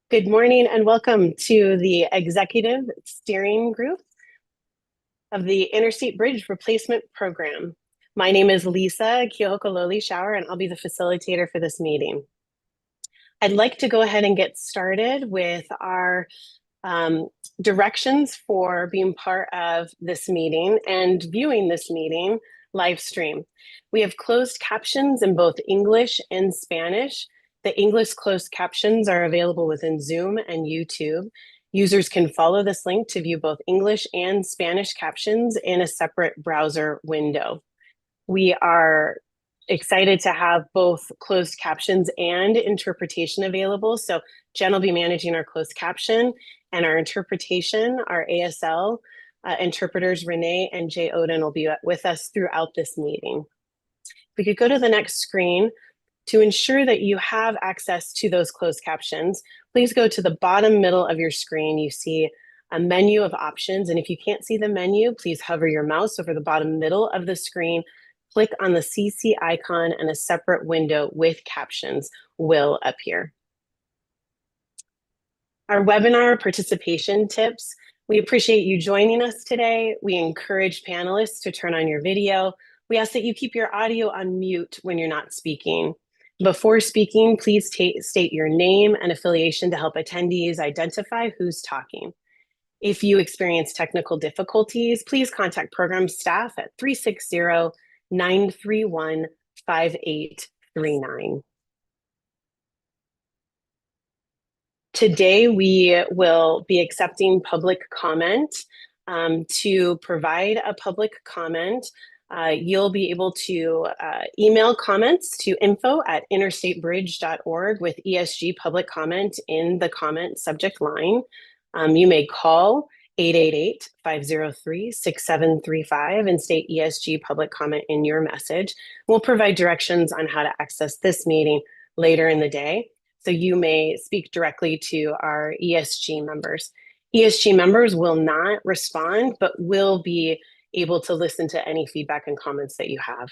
Good morning and welcome to the Executive Steering Group of the Interstate Bridge Replacement Program. My name is Lisa Kiyohokololi-Shower, and I'll be the facilitator for this meeting. I'd like to go ahead and get started with our directions for being part of this meeting and viewing this meeting live stream. We have closed captions in both English and Spanish. The English closed captions are available within Zoom and YouTube. Users can follow this link to view both English and Spanish captions in a separate browser window. We are excited to have both closed captions and interpretation available. So Jen will be managing our closed caption, and our interpretation, our ASL interpreters, Renee and Jay Oden, will be with us throughout this meeting. If we could go to the next screen. To ensure that you have access to those closed captions, please go to the bottom middle of your screen. You see a menu of options, and if you can't see the menu, please hover your mouse over the bottom middle of the screen, click on the CC icon, and a separate window with captions will appear. Our webinar participation tips. We appreciate you joining us today. We encourage panelists to turn on your video. We ask that you keep your audio on mute when you're not speaking. Before speaking, please state your name and affiliation to help attendees identify who's talking. If you experience technical difficulties, please contact program staff at 360-931-5839. Today, we will be accepting public comment. To provide a public comment, you'll be able to email comments to info@interstatebridge.org with ESG Public Comment in the comment subject line. You may call 888-503-6735 and state ESG Public Comment in your message. We'll provide directions on how to access this meeting later in the day, so you may speak directly to our ESG members. ESG members will not respond, but will be able to listen to any feedback and comments that you have.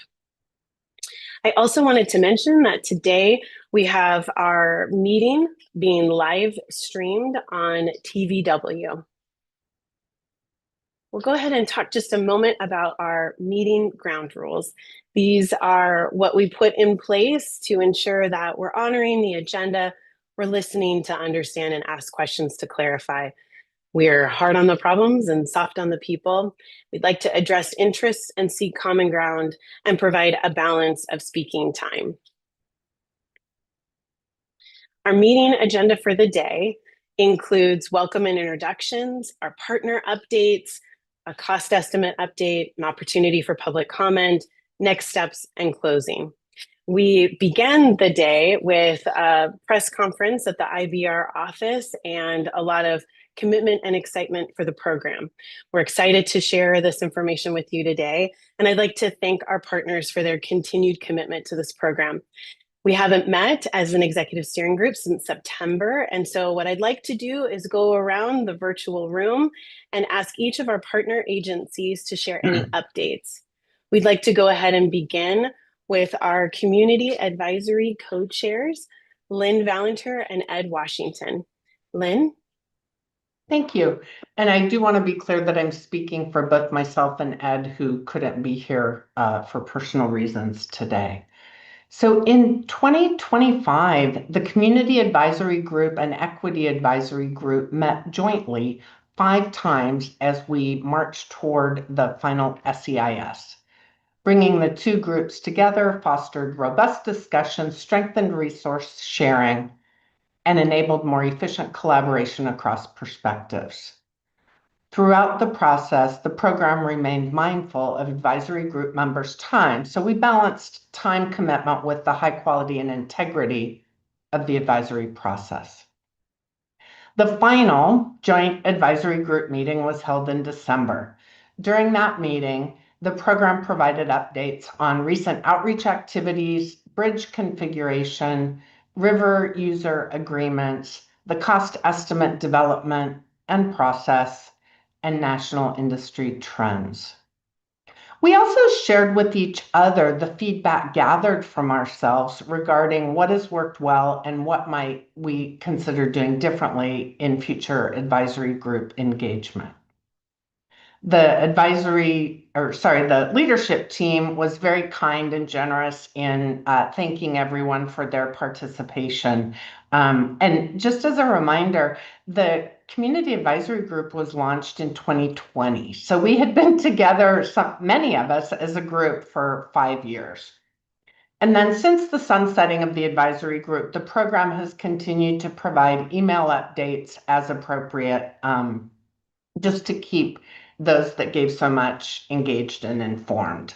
I also wanted to mention that today we have our meeting being live streamed on TVW. We'll go ahead and talk just a moment about our meeting ground rules. These are what we put in place to ensure that we're honoring the agenda, we're listening to understand and ask questions to clarify. We're hard on the problems and soft on the people. We'd like to address interests and seek common ground and provide a balance of speaking time. Our meeting agenda for the day includes welcome and introductions, our partner updates, a cost estimate update, an opportunity for public comment, next steps, and closing. We began the day with a press conference at the IBR office and a lot of commitment and excitement for the program. We're excited to share this information with you today, and I'd like to thank our partners for their continued commitment to this program. We haven't met as an executive steering group since September, and so what I'd like to do is go around the virtual room and ask each of our partner agencies to share any updates. We'd like to go ahead and begin with our community advisory co-chairs, Lynn Valenter and Ed Washington. Lynn? Thank you. And I do want to be clear that I'm speaking for both myself and Ed, who couldn't be here for personal reasons today. So in 2025, the Community Advisory Group and Equity Advisory Group met jointly 5 times as we marched toward the final SEIS. Bringing the 2 groups together fostered robust discussion, strengthened resource sharing, and enabled more efficient collaboration across perspectives. Throughout the process, the program remained mindful of advisory group members' time, so we balanced time commitment with the high quality and integrity of the advisory process. The final joint advisory group meeting was held in December. During that meeting, the program provided updates on recent outreach activities, bridge configuration, river user agreements, the cost estimate development and process, and national industry trends. We also shared with each other the feedback gathered from ourselves regarding what has worked well and what might we consider doing differently in future advisory group engagement. The leadership team was very kind and generous in thanking everyone for their participation. And just as a reminder, the community advisory group was launched in 2020. So we had been together, many of us as a group, for 5 years. And then since the sunsetting of the advisory group, the program has continued to provide email updates as appropriate, just to keep those that gave so much engaged and informed.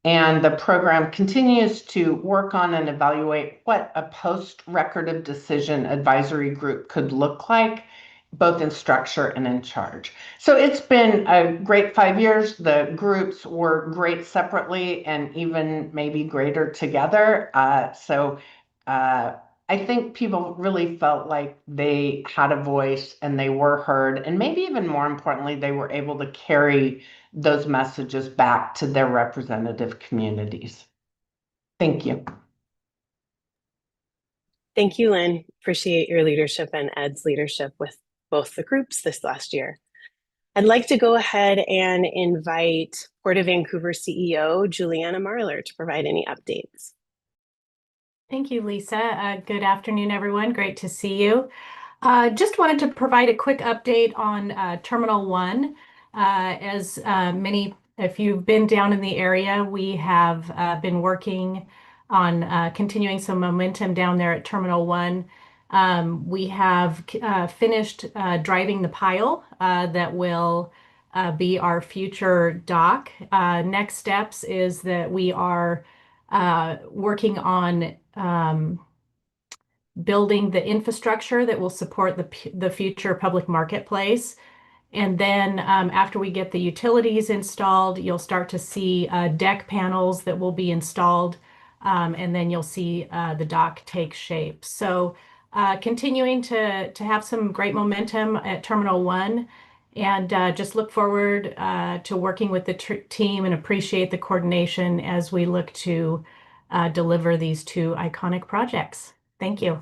And the program continues to work on and evaluate what a post-record of decision advisory group could look like, both in structure and in charge. So it's been a great 5 years. The groups were great separately and even maybe greater together. I think people really felt like they had a voice and they were heard, and maybe even more importantly, they were able to carry those messages back to their representative communities. Thank you. Thank you, Lynn. Appreciate your leadership and Ed's leadership with both the groups this last year. I'd like to go ahead and invite Port of Vancouver CEO Juliana Marler to provide any updates. Thank you, Lisa. Good afternoon, everyone. Great to see you. Just wanted to provide a quick update on Terminal 1. If you've been down in the area, we have been working on continuing some momentum down there at Terminal 1. We have finished driving the pile that will be our future dock. Next steps is that we are working on building the infrastructure that will support the future public marketplace. And then after we get the utilities installed, you'll start to see deck panels that will be installed, and then you'll see the dock take shape. So continuing to have some great momentum at Terminal 1, and just look forward to working with the team and appreciate the coordination as we look to deliver these two iconic projects. Thank you.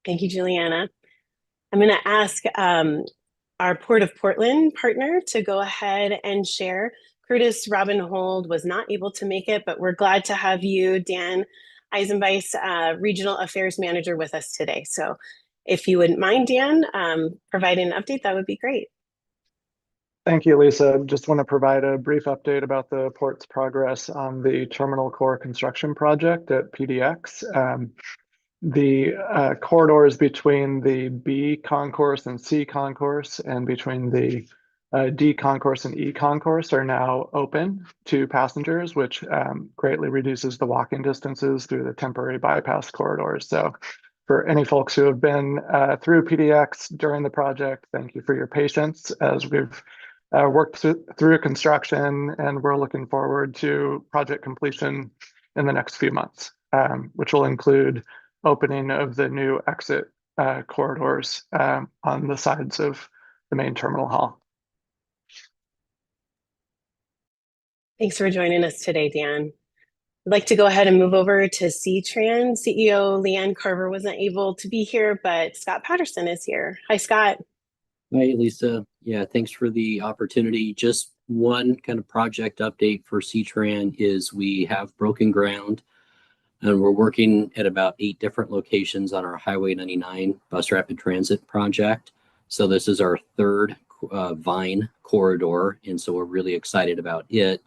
Thank you, Juliana. I'm going to ask our Port of Portland partner to go ahead and share. Curtis Robinhold was not able to make it, but we're glad to have you, Dan Eisenweiss, Regional Affairs Manager, with us today. So if you wouldn't mind, Dan, providing an update, that would be great. Thank you, Lisa. Just want to provide a brief update about the port's progress on the terminal core construction project at PDX. The corridors between the B concourse and C concourse, and between the D concourse and E concourse, are now open to passengers, which greatly reduces the walking distances through the temporary bypass corridors. So for any folks who have been through PDX during the project, thank you for your patience as we've worked through construction, and we're looking forward to project completion in the next few months, which will include opening of the new exit corridors on the sides of the main terminal hall. Thanks for joining us today, Dan. I'd like to go ahead and move over to C-Tran. CEO Leanne Carver wasn't able to be here, but Scott Patterson is here. Hi, Scott. Hi, Lisa. Yeah, thanks for the opportunity. Just one kind of project update for C-Tran is we have broken ground, and we're working at about 8 different locations on our Highway 99 bus rapid transit project. So this is our third Vine corridor, and so we're really excited about it.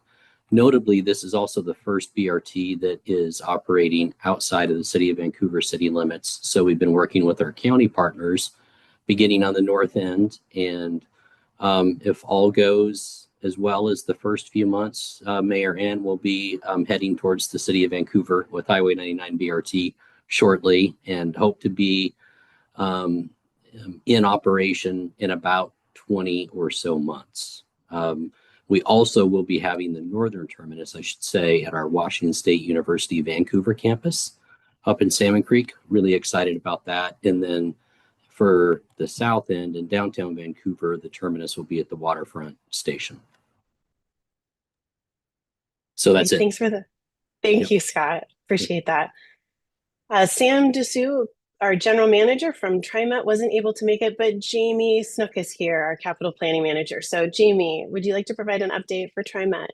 Notably, this is also the first BRT that is operating outside of the city of Vancouver city limits. So we've been working with our county partners, beginning on the north end, and if all goes as well as the first few months, Mayor Ann will be heading towards the city of Vancouver with Highway 99 BRT shortly, and hope to be in operation in about 20 or so months. We also will be having the northern terminus, I should say, at our Washington State University Vancouver campus up in Salmon Creek. Really excited about that. And then for the south end in downtown Vancouver, the terminus will be at the waterfront station. So that's it. Thanks for thank Yep. you, Scott. Appreciate that. Sam Dessou, our general manager from TriMet, wasn't able to make it, but Jamie Snook is here, our capital planning manager. So Jamie, would you like to provide an update for TriMet?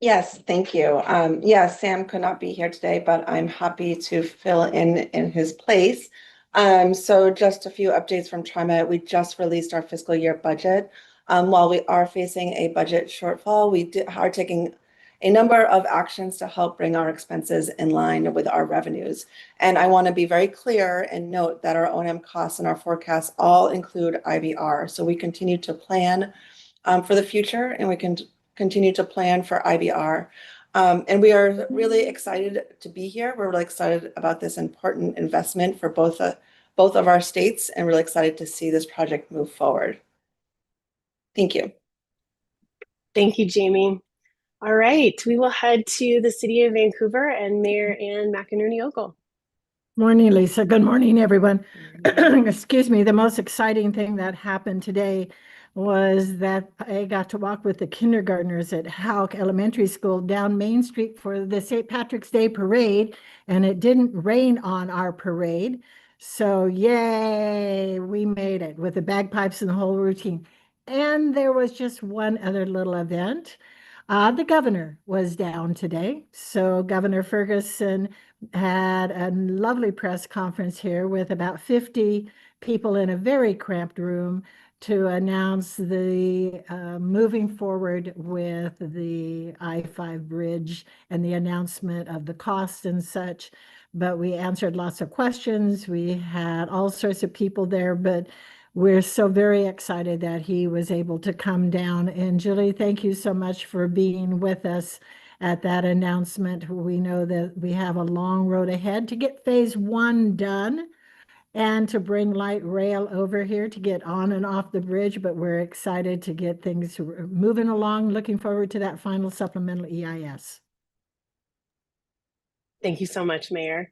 Yes, thank you. Yes, Sam could not be here today, but I'm happy to fill in his place. So just a few updates from TriMet. We just released our fiscal year budget. While we are facing a budget shortfall, we are taking a number of actions to help bring our expenses in line with our revenues. And I want to be very clear and note that our O&M costs and our forecasts all include IBR. So we continue to plan for the future, and we can continue to plan for IBR. And we are really excited to be here. We're really excited about this important investment for both of our states, and really excited to see this project move forward. Thank you. Thank you, Jamie. All right, we will head to the City of Vancouver and Mayor Ann McInerney-Ogle. Morning, Lisa. Good morning, everyone. Excuse me. The most exciting thing that happened today was that I got to walk with the kindergartners at Houck Elementary School down Main Street for the St. Patrick's Day parade, and it didn't rain on our parade. So yay, we made it with the bagpipes and the whole routine. And there was just one other little event. The governor was down today. So Governor Ferguson had a lovely press conference here with about 50 people in a very cramped room to announce the moving forward with the I-5 bridge and the announcement of the cost and such. But we answered lots of questions. We had all sorts of people there, but we're so very excited that he was able to come down. And Julie, thank you so much for being with us at that announcement. We know that we have a long road ahead to get phase 1 done and to bring light rail over here to get on and off the bridge, but we're excited to get things moving along. Looking forward to that final supplemental EIS. Thank you so much, Mayor.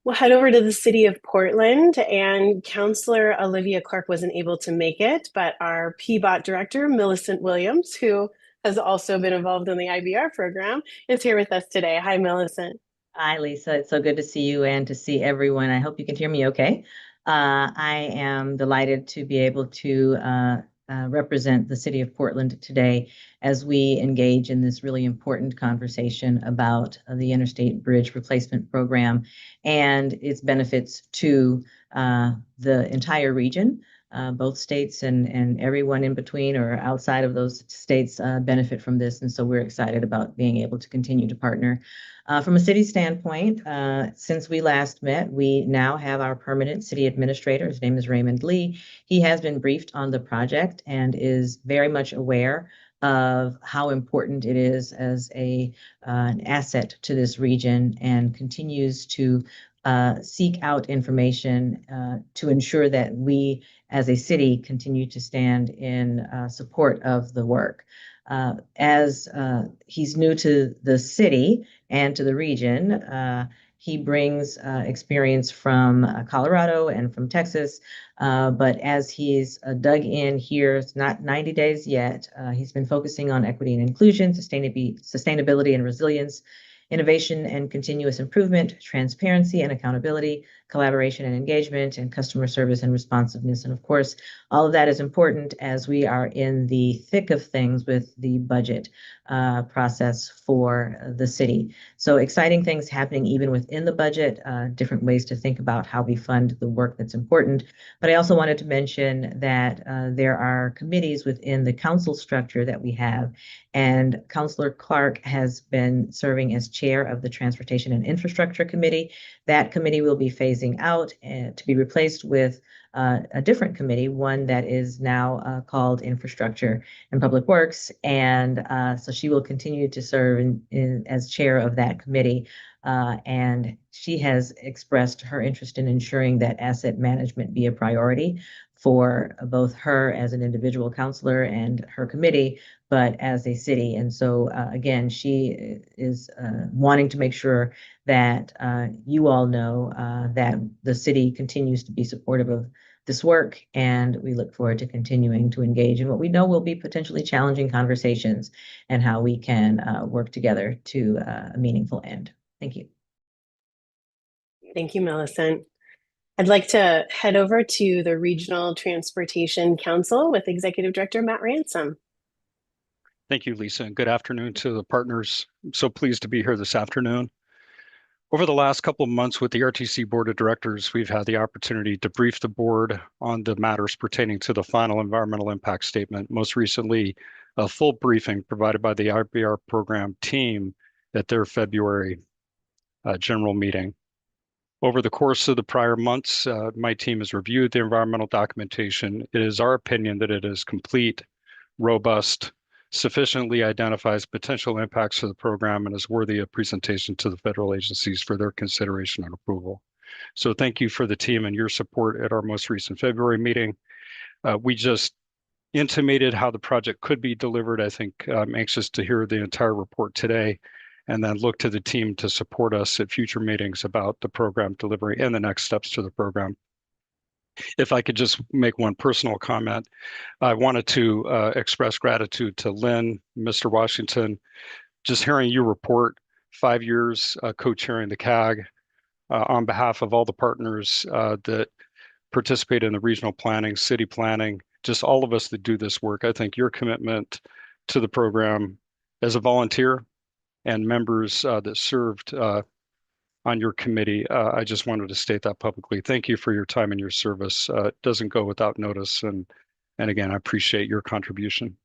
We'll head over to the City of Portland, and Councillor Olivia Clark wasn't able to make it, but our PBOT Director, Millicent Williams, who has also been involved in the IBR program, is here with us today. Hi, Millicent. Hi, Lisa. It's so good to see you and to see everyone. I hope you can hear me okay. I am delighted to be able to represent the City of Portland today as we engage in this really important conversation about the Interstate Bridge Replacement Program and its benefits to the entire region. Both states and everyone in between or outside of those states benefit from this. And so we're excited about being able to continue to partner. From a city standpoint, since we last met, we now have our permanent city administrator. His name is Raymond Lee. He has been briefed on the project and is very much aware of how important it is as an asset to this region, and continues to seek out information to ensure that we as a city continue to stand in support of the work. As he's new to the city and to the region, he brings experience from Colorado and from Texas, but as he's dug in here, it's not 90 days yet, he's been focusing on equity and inclusion, sustainability and resilience, innovation and continuous improvement, transparency and accountability, collaboration and engagement, and customer service and responsiveness. And of course, all of that is important as we are in the thick of things with the budget process for the city. So exciting things happening even within the budget, different ways to think about how we fund the work that's important. But I also wanted to mention that there are committees within the council structure that we have, and Councillor Clark has been serving as chair of the Transportation and Infrastructure Committee. That committee will be phasing out to be replaced with a different committee, one that is now called Infrastructure and Public Works. And so she will continue to serve as chair of that committee. And she has expressed her interest in ensuring that asset management be a priority for both her as an individual counselor and her committee, but as a city. And so again, she is wanting to make sure that you all know that the city continues to be supportive of this work, and we look forward to continuing to engage in what we know will be potentially challenging conversations and how we can work together to a meaningful end. Thank you. Thank you, Millicent. I'd like to head over to the Regional Transportation Council with Executive Director Matt Ransom. Thank you, Lisa, and good afternoon to the partners. I'm so pleased to be here this afternoon. Over the last couple of months with the RTC Board of Directors, we've had the opportunity to brief the board on the matters pertaining to the final environmental impact statement. Most recently, a full briefing provided by the IBR program team at their February general meeting. Over the course of the prior months, my team has reviewed the environmental documentation. It is our opinion that it is complete, robust, sufficiently identifies potential impacts for the program, and is worthy of presentation to the federal agencies for their consideration and approval. So thank you for the team and your support at our most recent February meeting. We just intimated how the project could be delivered. I think I'm anxious to hear the entire report today, and then look to the team to support us at future meetings about the program delivery and the next steps to the program. If I could just make one personal comment, I wanted to express gratitude to Lynn, Mr. Washington. Just hearing you report 5 years co-chairing the CAG on behalf of all the partners that participate in the regional planning, city planning, just all of us that do this work. I think your commitment to the program as a volunteer and members that served on your committee, I just wanted to state that publicly. Thank you for your time and your service. It doesn't go without notice. And again, I appreciate your contribution.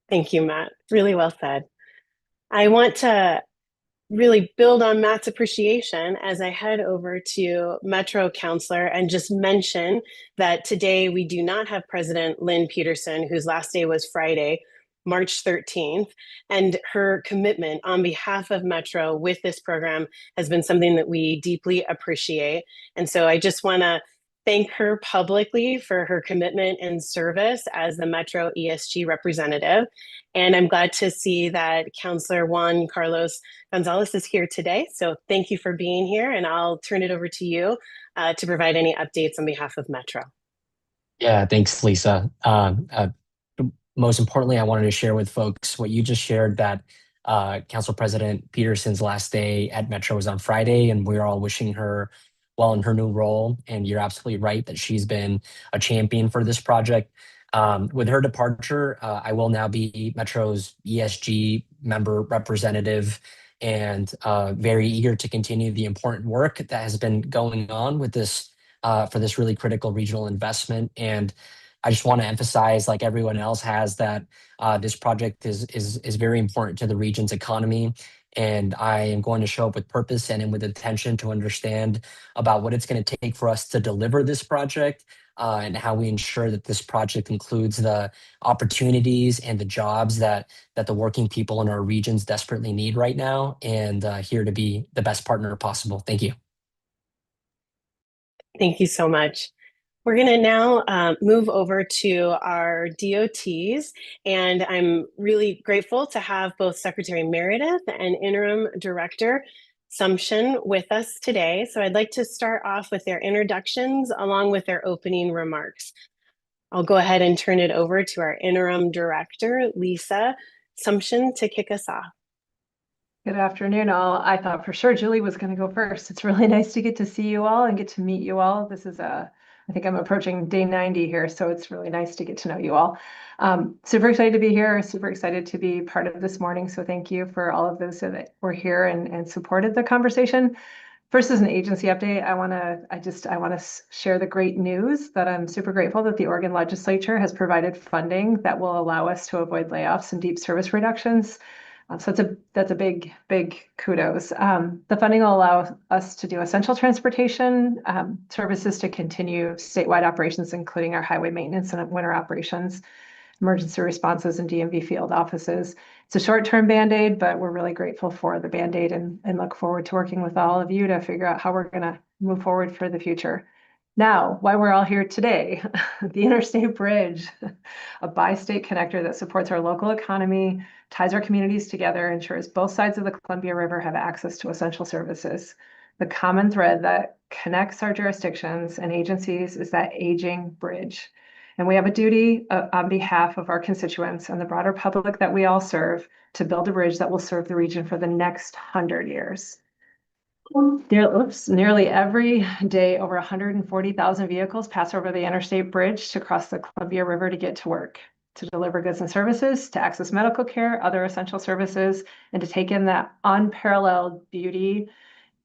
Thank you, Matt. Really well said. I want to really build on Matt's appreciation as I head over to Metro Councilor and just mention that today we do not have President Lynn Peterson, whose last day was Friday, March 13th, and her commitment on behalf of Metro with this program has been something that we deeply appreciate. And so I just want to thank her publicly for her commitment and service as the Metro ESG representative. And I'm glad to see that Councilor Juan Carlos Gonzalez is here today. So thank you for being here, and I'll turn it over to you to provide any updates on behalf of Metro. Yeah, thanks, Lisa. Most importantly, I wanted to share with folks what you just shared, that Council President Peterson's last day at Metro was on Friday, and we're all wishing her well in her new role. And you're absolutely right that she's been a champion for this project. With her departure, I will now be Metro's ESG member representative, and very eager to continue the important work that has been going on with this for this really critical regional investment. And I just want to emphasize, like everyone else has, that this project is very important to the region's economy. And I am going to show up with purpose and with attention to understand about what it's going to take for us to deliver this project, and how we ensure that this project includes the opportunities and the jobs that the working people in our regions desperately need right now, and here to be the best partner possible. Thank you. Thank you so much. We're going to now move over to our DOTs, and I'm really grateful to have both Secretary Meredith and Interim Director Sumption with us today. So I'd like to start off with their introductions along with their opening remarks. I'll go ahead and turn it over to our Interim Director, Lisa Sumption, to kick us off. Good afternoon, all. I thought for sure Julie was going to go first. It's really nice to get to see you all and get to meet you all. This is I think I'm approaching day 90 here, so it's really nice to get to know you all. Super excited to be here, super excited to be part of this morning. So thank you for all of those that were here and supported the conversation. First, as an agency update, I want to share the great news that I'm super grateful that the Oregon legislature has provided funding that will allow us to avoid layoffs and deep service reductions. So that's a big kudos. The funding will allow us to do essential transportation services to continue statewide operations, including our highway maintenance and winter operations, emergency responses, and DMV field offices. It's a short-term Band-Aid, but we're really grateful for the Band-Aid and look forward to working with all of you to figure out how we're going to move forward for the future. Now, why we're all here today, the Interstate Bridge, a bi-state connector that supports our local economy, ties our communities together, ensures both sides of the Columbia River have access to essential services. The common thread that connects our jurisdictions and agencies is that aging bridge. And we have a duty on behalf of our constituents and the broader public that we all serve to build a bridge that will serve the region for the next 100 years. Nearly every day, over 140,000 vehicles pass over the interstate bridge to cross the Columbia River to get to work, to deliver goods and services, to access medical care, other essential services, and to take in that unparalleled beauty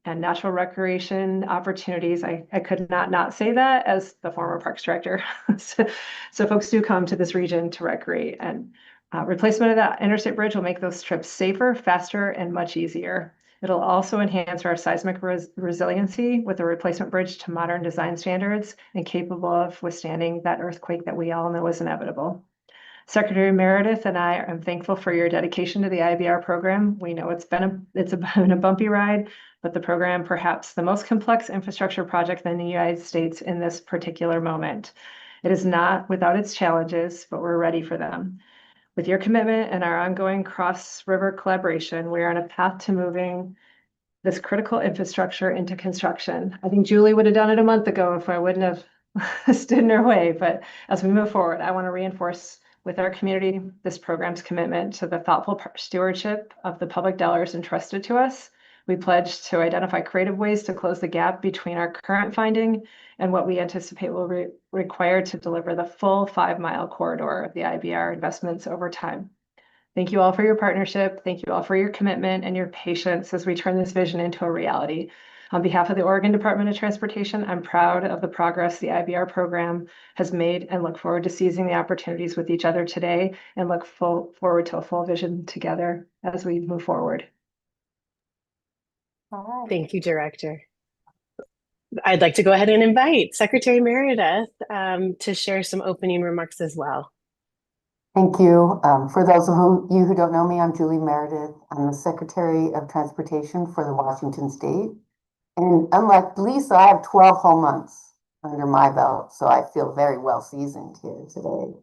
and natural recreation opportunities. I could not say that as the former Parks Director. So folks do come to this region to recreate, and replacement of that interstate bridge will make those trips safer, faster, and much easier. It'll also enhance our seismic resiliency with a replacement bridge to modern design standards and capable of withstanding that earthquake that we all know is inevitable. Secretary Meredith and I am thankful for your dedication to the IBR program. We know it's been a bumpy ride, but the program perhaps the most complex infrastructure project in the United States in this particular moment. It is not without its challenges, but we're ready for them. With your commitment and our ongoing cross-river collaboration, we are on a path to moving this critical infrastructure into construction. I think Julie would have done it a month ago if I wouldn't have stood in her way. But as we move forward, I want to reinforce with our community this program's commitment to the thoughtful stewardship of the public dollars entrusted to us. We pledge to identify creative ways to close the gap between our current finding and what we anticipate will require to deliver the full 5-mile corridor of the IBR investments over time. Thank you all for your partnership. Thank you all for your commitment and your patience as we turn this vision into a reality. On behalf of the Oregon Department of Transportation, I'm proud of the progress the IBR program has made and look forward to seizing the opportunities with each other today and look forward to a full vision together as we move forward. Thank you, Director. I'd like to go ahead and invite Secretary Meredith to share some opening remarks as well. Thank you. For those of you who don't know me, I'm Julie Meredith. I'm the Secretary of Transportation for the Washington State. And unlike Lisa, I have 12 whole months under my belt, so I feel very well seasoned here today.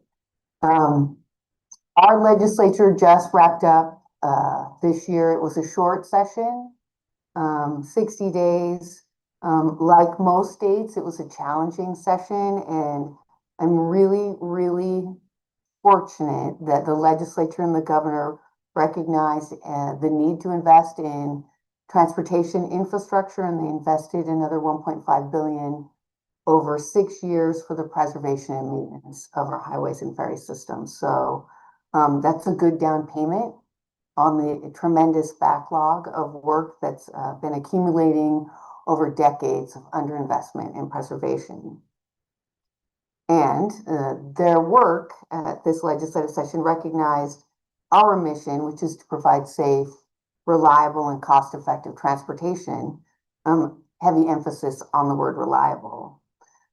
Our legislature just wrapped up this year. It was a short session, 60 days. Like most states, it was a challenging session, and I'm really fortunate that the legislature and the governor recognized the need to invest in transportation infrastructure, and they invested another $1.5 billion over 6 years for the preservation and maintenance of our highways and ferry systems. So that's a good down payment on the tremendous backlog of work that's been accumulating over decades of underinvestment in preservation. And their work at this legislative session recognized our mission, which is to provide safe, reliable, and cost-effective transportation, heavy emphasis on the word reliable.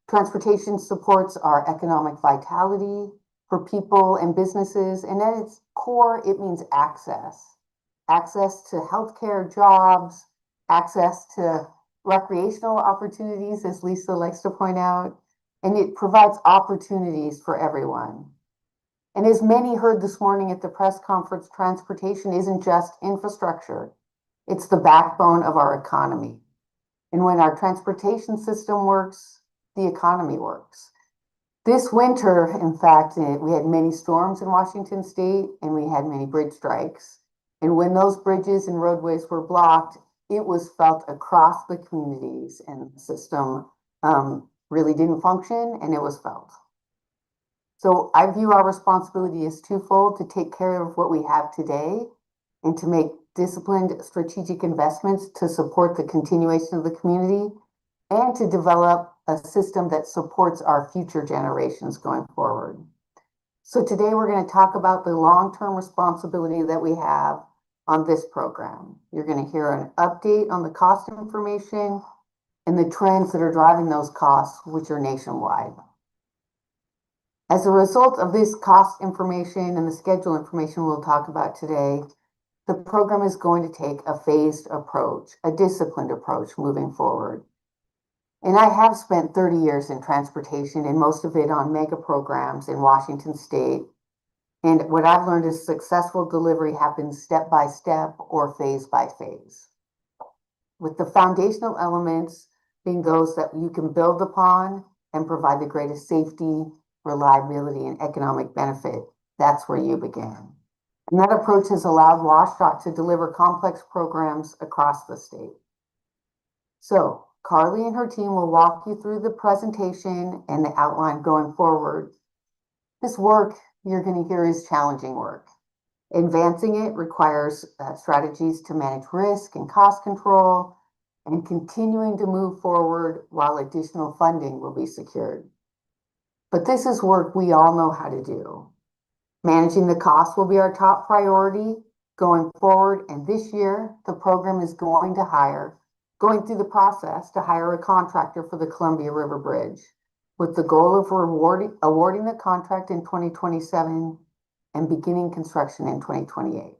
Transportation supports our economic vitality for people and businesses, and at its core, it means access. Access to healthcare, jobs, access to recreational opportunities, as Lisa likes to point out, and it provides opportunities for everyone. And as many heard this morning at the press conference, transportation isn't just infrastructure. It's the backbone of our economy. And when our transportation system works, the economy works. This winter, in fact, we had many storms in Washington State, and we had many bridge strikes. And when those bridges and roadways were blocked, it was felt across the communities, and the system really didn't function, and it was felt. So I view our responsibility as twofold: to take care of what we have today and to make disciplined strategic investments to support the continuation of the community and to develop a system that supports our future generations going forward. So today we're going to talk about the long-term responsibility that we have on this program. You're going to hear an update on the cost information and the trends that are driving those costs, which are nationwide. As a result of this cost information and the schedule information we'll talk about today, the program is going to take a phased approach, a disciplined approach moving forward. And I have spent 30 years in transportation and most of it on mega programs in Washington State. And what I've learned is successful delivery happens step by step or phase by phase, with the foundational elements being those that you can build upon and provide the greatest safety, reliability, and economic benefit. That's where you begin. And that approach has allowed WashDOT to deliver complex programs across the state. So Carly and her team will walk you through the presentation and the outline going forward. This work you're going to hear is challenging work. Advancing it requires strategies to manage risk and cost control, and continuing to move forward while additional funding will be secured. But this is work we all know how to do. Managing the cost will be our top priority going forward, and this year the program is going through the process to hire a contractor for the Columbia River Bridge, with the goal of awarding the contract in 2027 and beginning construction in 2028.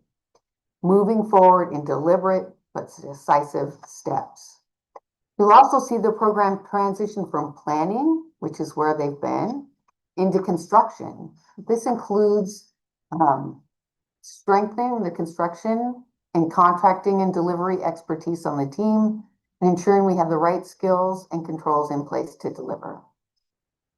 Moving forward in deliberate but decisive steps. You'll also see the program transition from planning, which is where they've been, into construction. This includes strengthening the construction and contracting and delivery expertise on the team, and ensuring we have the right skills and controls in place to deliver.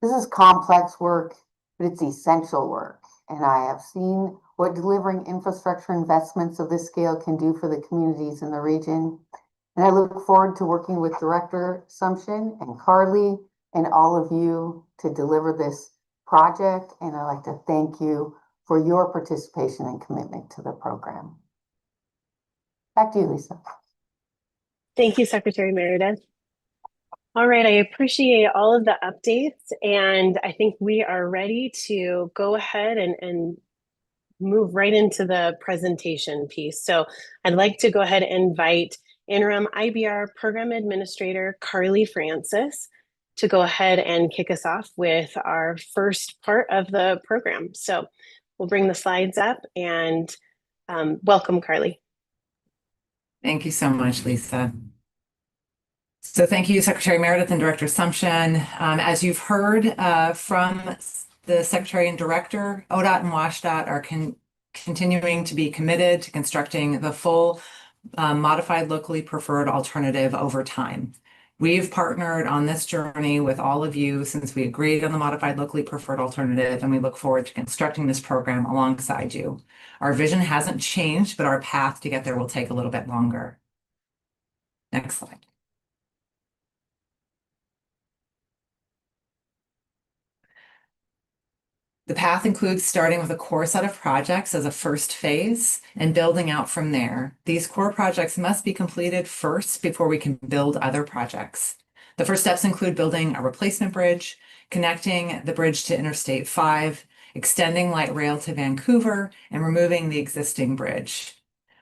This is complex work, but it's essential work. And I have seen what delivering infrastructure investments of this scale can do for the communities in the region. And I look forward to working with Director Sumption and Carly and all of you to deliver this project. And I'd like to thank you for your participation and commitment to the program. Back to you, Lisa. Thank you, Secretary Meredith. All right, I appreciate all of the updates, and I think we are ready to go ahead and move right into the presentation piece. So I'd like to go ahead and invite Interim IBR Program Administrator Carly Francis to go ahead and kick us off with our first part of the program. So we'll bring the slides up and welcome, Carly. Thank you so much, Lisa. So thank you, Secretary Meredith and Director Sumption. As you've heard from the Secretary and Director, ODOT and WashDOT are continuing to be committed to constructing the full modified locally preferred alternative over time. We've partnered on this journey with all of you since we agreed on the modified locally preferred alternative, and we look forward to constructing this program alongside you. Our vision hasn't changed, but our path to get there will take a little bit longer. Next slide. The path includes starting with a core set of projects as a first phase and building out from there. These core projects must be completed first before we can build other projects. The first steps include building a replacement bridge, connecting the bridge to Interstate 5, extending light rail to Vancouver, and removing the existing bridge.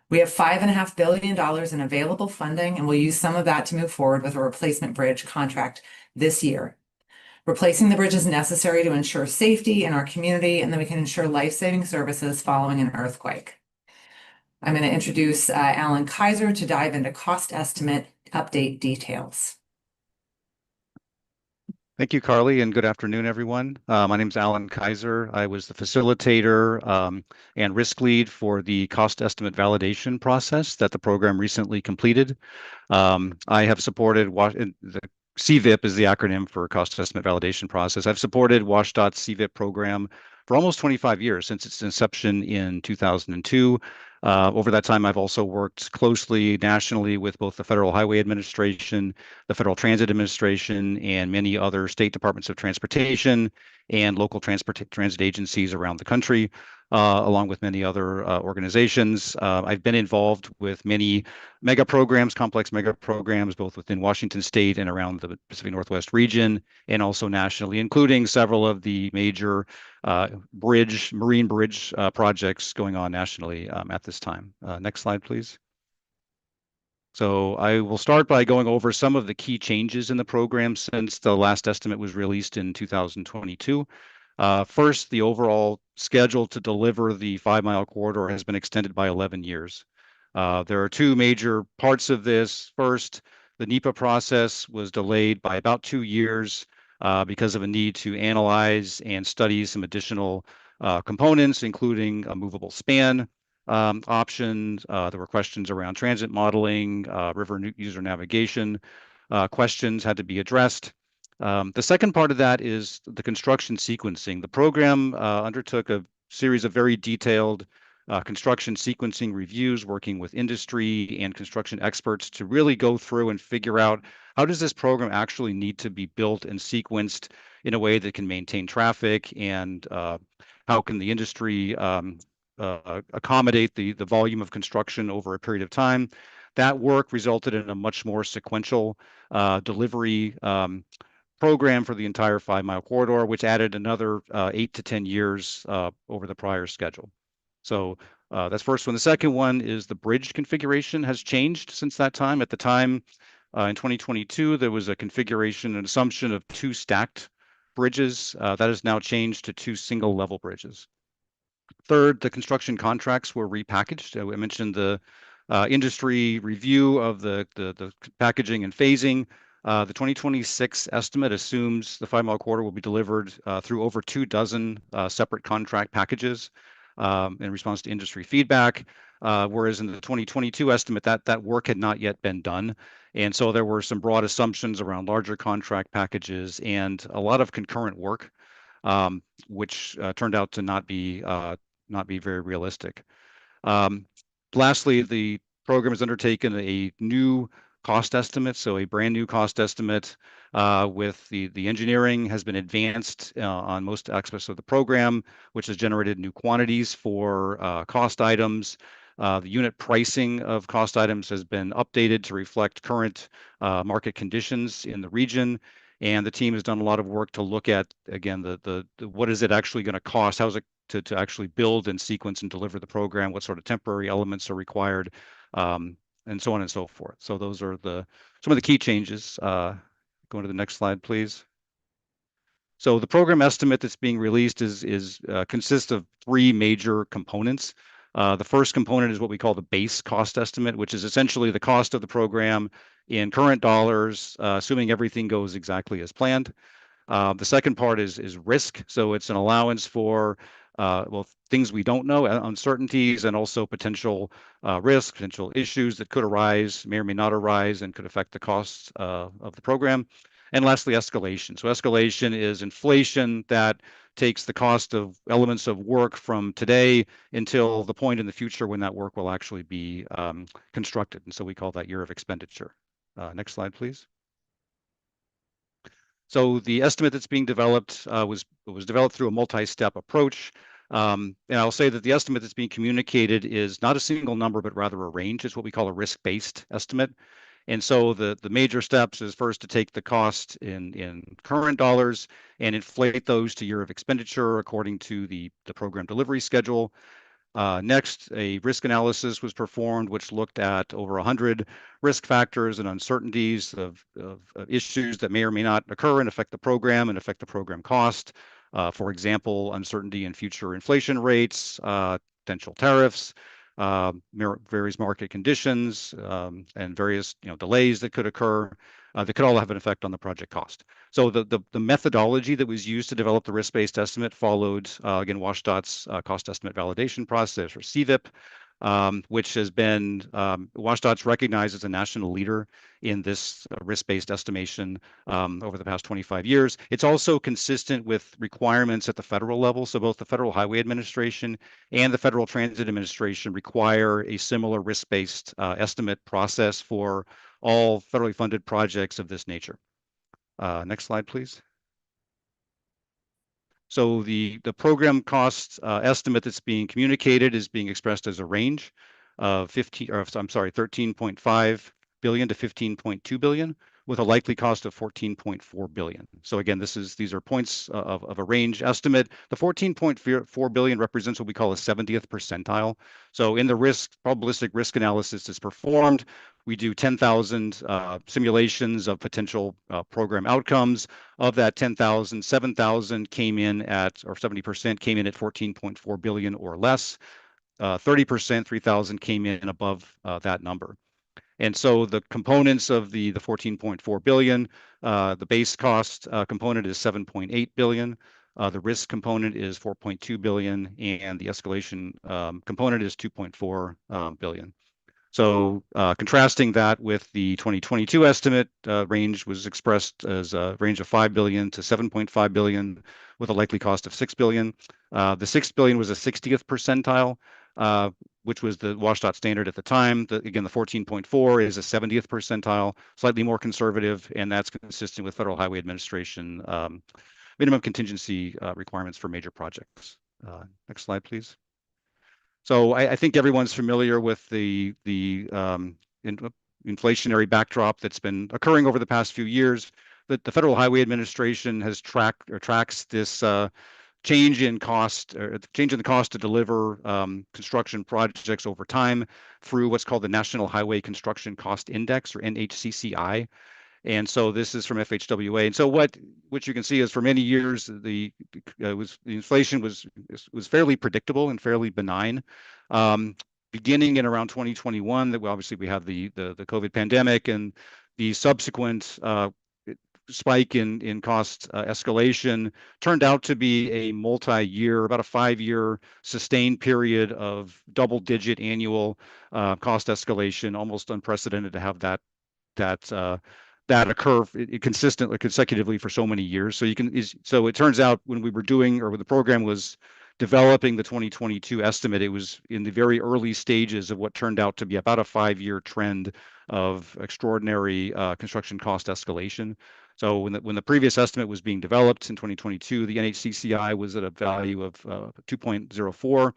We have $5.5 billion in available funding, and we'll use some of that to move forward with a replacement bridge contract this year. Replacing the bridge is necessary to ensure safety in our community, and then we can ensure life-saving services following an earthquake. I'm going to introduce Alan Kaiser to dive into cost estimate update details. Thank you, Carly, and good afternoon, everyone. My name is Alan Kaiser. I was the facilitator and risk lead for the cost estimate validation process that the program recently completed. I have supported the CVIP is the acronym for Cost Estimate Validation Process. I've supported WashDOT's CVIP program for almost 25 years, since its inception in 2002. Over that time, I've also worked closely nationally with both the Federal Highway Administration, the Federal Transit Administration, and many other state departments of transportation and local transit agencies around the country, along with many other organizations. I've been involved with many mega programs, complex mega programs, both within Washington State and around the Pacific Northwest region, and also nationally, including several of the major marine bridge projects going on nationally at this time. Next slide, please. So I will start by going over some of the key changes in the program since the last estimate was released in 2022. First, the overall schedule to deliver the 5-mile corridor has been extended by 11 years. There are two major parts of this. First, The NEPA process was delayed by about 2 years because of a need to analyze and study some additional components, including a movable span options. There were questions around transit modeling, river user navigation. Questions had to be addressed. The second part of that is the construction sequencing. The program undertook a series of very detailed construction sequencing reviews, working with industry and construction experts to really go through and figure out how does this program actually need to be built and sequenced in a way that can maintain traffic, and how can the industry accommodate the volume of construction over a period of time. That work resulted in a much more sequential delivery program for the entire 5-mile corridor, which added another 8 to 10 years over the prior schedule. So that's first one. The second one is the bridge configuration has changed since that time. At the time, in 2022, there was a configuration, an assumption of 2 stacked bridges. That has now changed to 2 single-level bridges. Third, the construction contracts were repackaged. I mentioned the industry review of the packaging and phasing. The 2026 estimate assumes the 5-mile corridor will be delivered through over 24 separate contract packages in response to industry feedback, whereas in the 2022 estimate, that work had not yet been done. And so there were some broad assumptions around larger contract packages and a lot of concurrent work, which turned out to not be very realistic. Lastly, the program has undertaken a new cost estimate, so a brand new cost estimate with the engineering has been advanced on most aspects of the program, which has generated new quantities for cost items. The unit pricing of cost items has been updated to reflect current market conditions in the region. And the team has done a lot of work to look at, again, the what is it actually going to cost? How is it to actually build and sequence and deliver the program? What sort of temporary elements are required? And so on and so forth. So those are some of the key changes. Go to the next slide, please. So the program estimate that's being released consists of 3 major components. The first component is what we call the base cost estimate, which is essentially the cost of the program in current dollars, assuming everything goes exactly as planned. The second part is risk. So it's an allowance for things we don't know, uncertainties, and also potential risks, potential issues that could arise, may or may not arise, and could affect the costs of the program. And lastly, escalation. So escalation is inflation that takes the cost of elements of work from today until the point in the future when that work will actually be constructed. And so we call that year of expenditure. Next slide, please. So the estimate that's being developed was developed through a multi-step approach. And I'll say that the estimate that's being communicated is not a single number, but rather a range. It's what we call a risk-based estimate. And so the major steps is first to take the cost in current dollars and inflate those to year of expenditure according to the program delivery schedule. Next, a risk analysis was performed, which looked at over 100 risk factors and uncertainties of issues that may or may not occur and affect the program cost. For example, uncertainty in future inflation rates, potential tariffs, various market conditions, and various delays that could occur. That could all have an effect on the project cost. So the methodology that was used to develop the risk-based estimate followed, again, WSDOT's cost estimate validation process, or CVIP, which has been, WSDOT's recognized as a national leader in this risk-based estimation over the past 25 years. It's also consistent with requirements at the federal level. So both the Federal Highway Administration and the Federal Transit Administration require a similar risk-based estimate process for all federally funded projects of this nature. Next slide, please. So the program cost estimate that's being communicated is being expressed as a range of 13.5 billion to 15.2 billion, with a likely cost of 14.4 billion. So again, these are points of a range estimate. The 14.4 billion represents what we call a 70th percentile. So in the probabilistic risk analysis is performed, we do 10,000 simulations of potential program outcomes. Of that 10,000, 7,000 came in at, or 70% came in at 14.4 billion or less. 30%, 3,000 came in above that number. And so the components of the 14.4 billion, the base cost component is 7.8 billion. The risk component is 4.2 billion, and the escalation component is 2.4 billion. So contrasting that with the 2022 estimate, range was expressed as a range of 5 billion to 7.5 billion with a likely cost of 6 billion. The 6 billion was a 60th percentile, which was the WSDOT standard at the time. Again, the 14.4 is a 70th percentile, slightly more conservative, and that's consistent with Federal Highway Administration minimum contingency requirements for major projects. Next slide, please. So I think everyone's familiar with the inflationary backdrop that's been occurring over the past few years. The Federal Highway Administration has tracks this change in cost, or change in the cost to deliver construction projects over time through what's called the National Highway Construction Cost Index, or NHCCI. And so this is from FHWA. And so what you can see is for many years, the inflation was fairly predictable and fairly benign. Beginning in around 2021, that obviously we have the COVID pandemic and the subsequent spike in cost escalation turned out to be a multi-year, about a 5-year sustained period of double-digit annual cost escalation, almost unprecedented to have that occur consistently, consecutively for so many years. So it turns out when we were doing, or when the program was developing the 2022 estimate, it was in the very early stages of what turned out to be about a 5-year trend of extraordinary construction cost escalation. So when the previous estimate was being developed in 2022, the NHCCI was at a value of 2.04.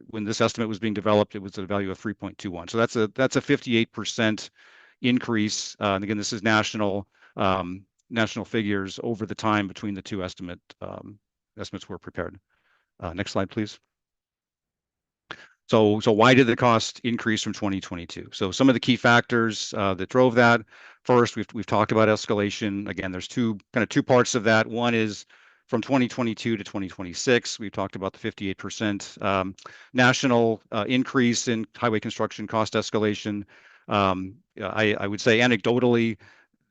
When this estimate was being developed, it was at a value of 3.21. So that's a 58% increase. And again, this is national figures over the time between the two estimates were prepared. Next slide, please. So why did the cost increase from 2022? So some of the key factors that drove that. First, we've talked about escalation. Again, there's two parts of that. One is from 2022 to 2026. We've talked about the 58% national increase in highway construction cost escalation. I would say anecdotally,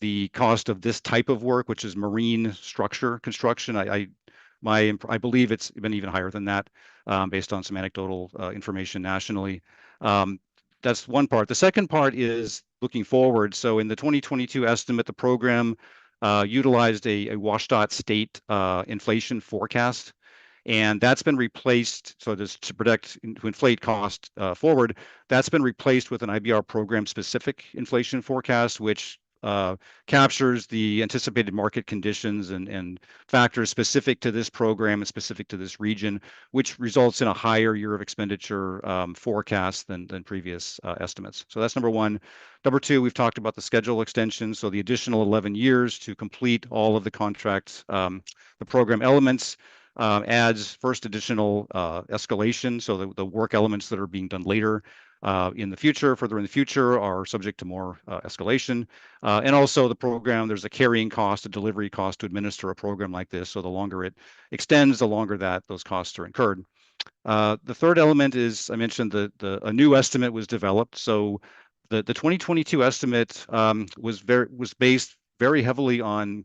the cost of this type of work, which is marine structure construction, I believe it's been even higher than that, based on some anecdotal information nationally. That's one part. The second part is looking forward. So in the 2022 estimate, the program utilized a WSDOT state inflation forecast. And that's been replaced, so just to inflate cost forward, that's been replaced with an IBR program specific inflation forecast, which captures the anticipated market conditions and factors specific to this program and specific to this region, which results in a higher year of expenditure forecast than previous estimates. So that's number one. Number two, we've talked about the schedule extension. So the additional 11 years to complete all of the contracts, the program elements, adds first additional escalation. So the work elements that are being done later further in the future, are subject to more escalation. And also the program, there's a carrying cost, a delivery cost to administer a program like this. So the longer it extends, the longer that those costs are incurred. The third element is, I mentioned a new estimate was developed. So the 2022 estimate was based very heavily on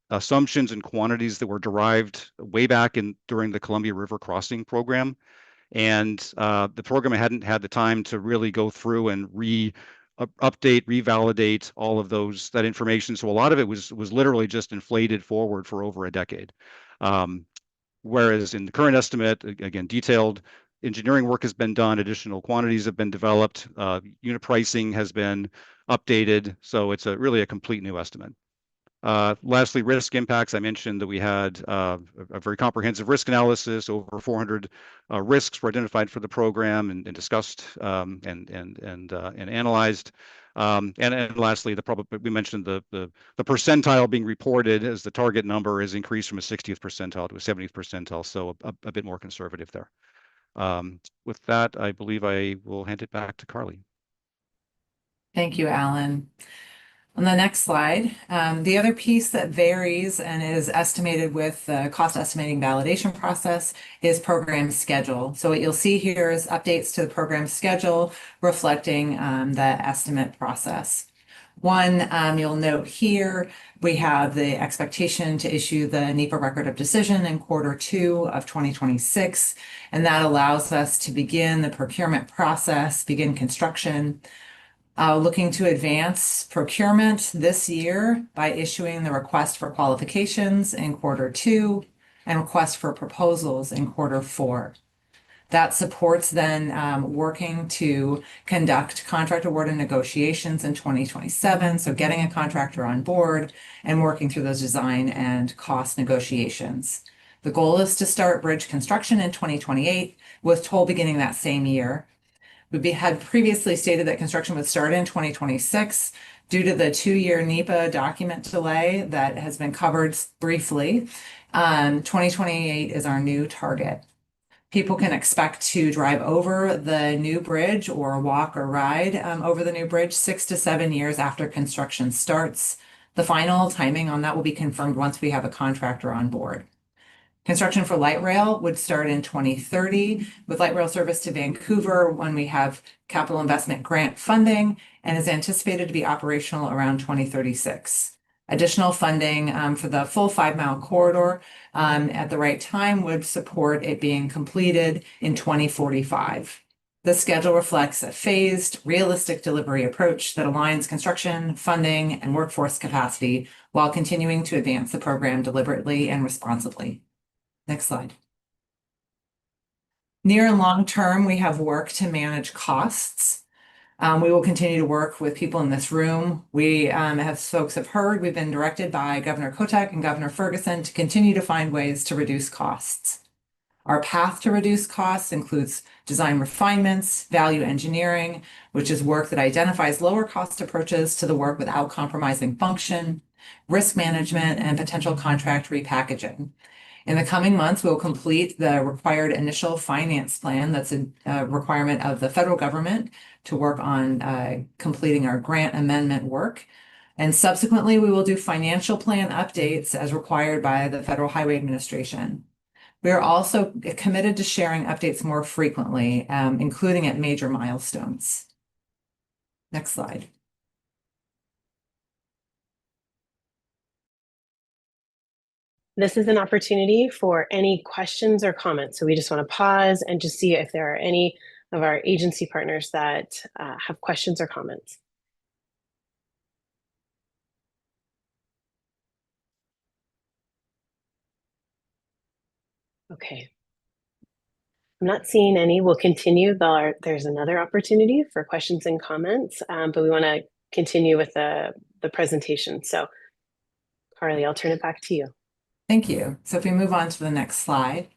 assumptions and quantities that were derived way back during the Columbia River Crossing program. And the program hadn't had the time to really go through and update, revalidate all of that information. So a lot of it was literally just inflated forward for over a decade. Whereas in the current estimate, again, detailed engineering work has been done, additional quantities have been developed, unit pricing has been updated. So it's really a complete new estimate. Lastly, risk impacts. I mentioned that we had a very comprehensive risk analysis. Over 400 risks were identified for the program and discussed and analyzed. And lastly, we mentioned the percentile being reported as the target number is increased from a 60th percentile to a 70th percentile, so a bit more conservative there. With that, I believe I will hand it back to Carly. Thank you, Alan. On the next slide, the other piece that varies and is estimated with the cost estimating validation process is program schedule. So what you'll see here is updates to the program schedule reflecting the estimate process. One, you'll note here, we have the expectation to issue the NEPA record of decision in Q2 of 2026, and that allows us to begin the procurement process, begin construction. Looking to advance procurement this year by issuing the request for qualifications in Q2 and request for proposals in Q4. That supports then working to conduct contract award and negotiations in 2027. So getting a contractor on board and working through those design and cost negotiations. The goal is to start bridge construction in 2028 with toll beginning that same year. We had previously stated that construction would start in 2026 due to the 2-year NEPA document delay that has been covered briefly. 2028 is our new target. People can expect to drive over the new bridge or walk or ride over the new bridge 6 to 7 years after construction starts. The final timing on that will be confirmed once we have a contractor on board. Construction for light rail would start in 2030 with light rail service to Vancouver when we have capital investment grant funding and is anticipated to be operational around 2036. Additional funding for the full 5-mile corridor at the right time would support it being completed in 2045. The schedule reflects a phased, realistic delivery approach that aligns construction, funding, and workforce capacity while continuing to advance the program deliberately and responsibly. Next slide. Near and long term, we have work to manage costs. We will continue to work with people in this room. We, as folks have heard, we've been directed by Governor Kotek and Governor Ferguson to continue to find ways to reduce costs. Our path to reduce costs includes design refinements, value engineering, which is work that identifies lower cost approaches to the work without compromising function, risk management, and potential contract repackaging. In the coming months, we'll complete the required initial finance plan. That's a requirement of the federal government to work on completing our grant amendment work. And subsequently, we will do financial plan updates as required by the Federal Highway Administration. We are also committed to sharing updates more frequently, including at major milestones. Next slide. This is an opportunity for any questions or comments. So we just want to pause and just see if there are any of our agency partners that have questions or comments. Okay. I'm not seeing any. We'll continue. There's another opportunity for questions and comments, but we want to continue with the presentation. So Carly, I'll turn it back to you. Thank you. So if we move on to the next slide.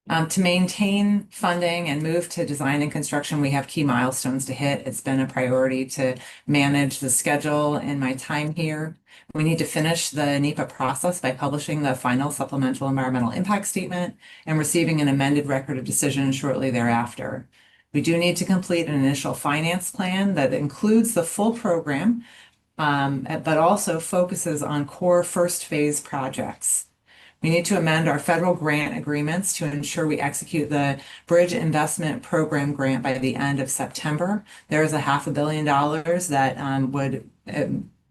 To maintain funding and move to design and construction, we have key milestones to hit. It's been a priority to manage the schedule in my time here. We need to finish the NEPA process by publishing the final supplemental environmental impact statement and receiving an amended record of decision shortly thereafter. We do need to complete an initial finance plan that includes the full program, but also focuses on core first phase projects. We need to amend our federal grant agreements to ensure we execute the Bridge Investment Program grant by the end of September. There is $500 million that would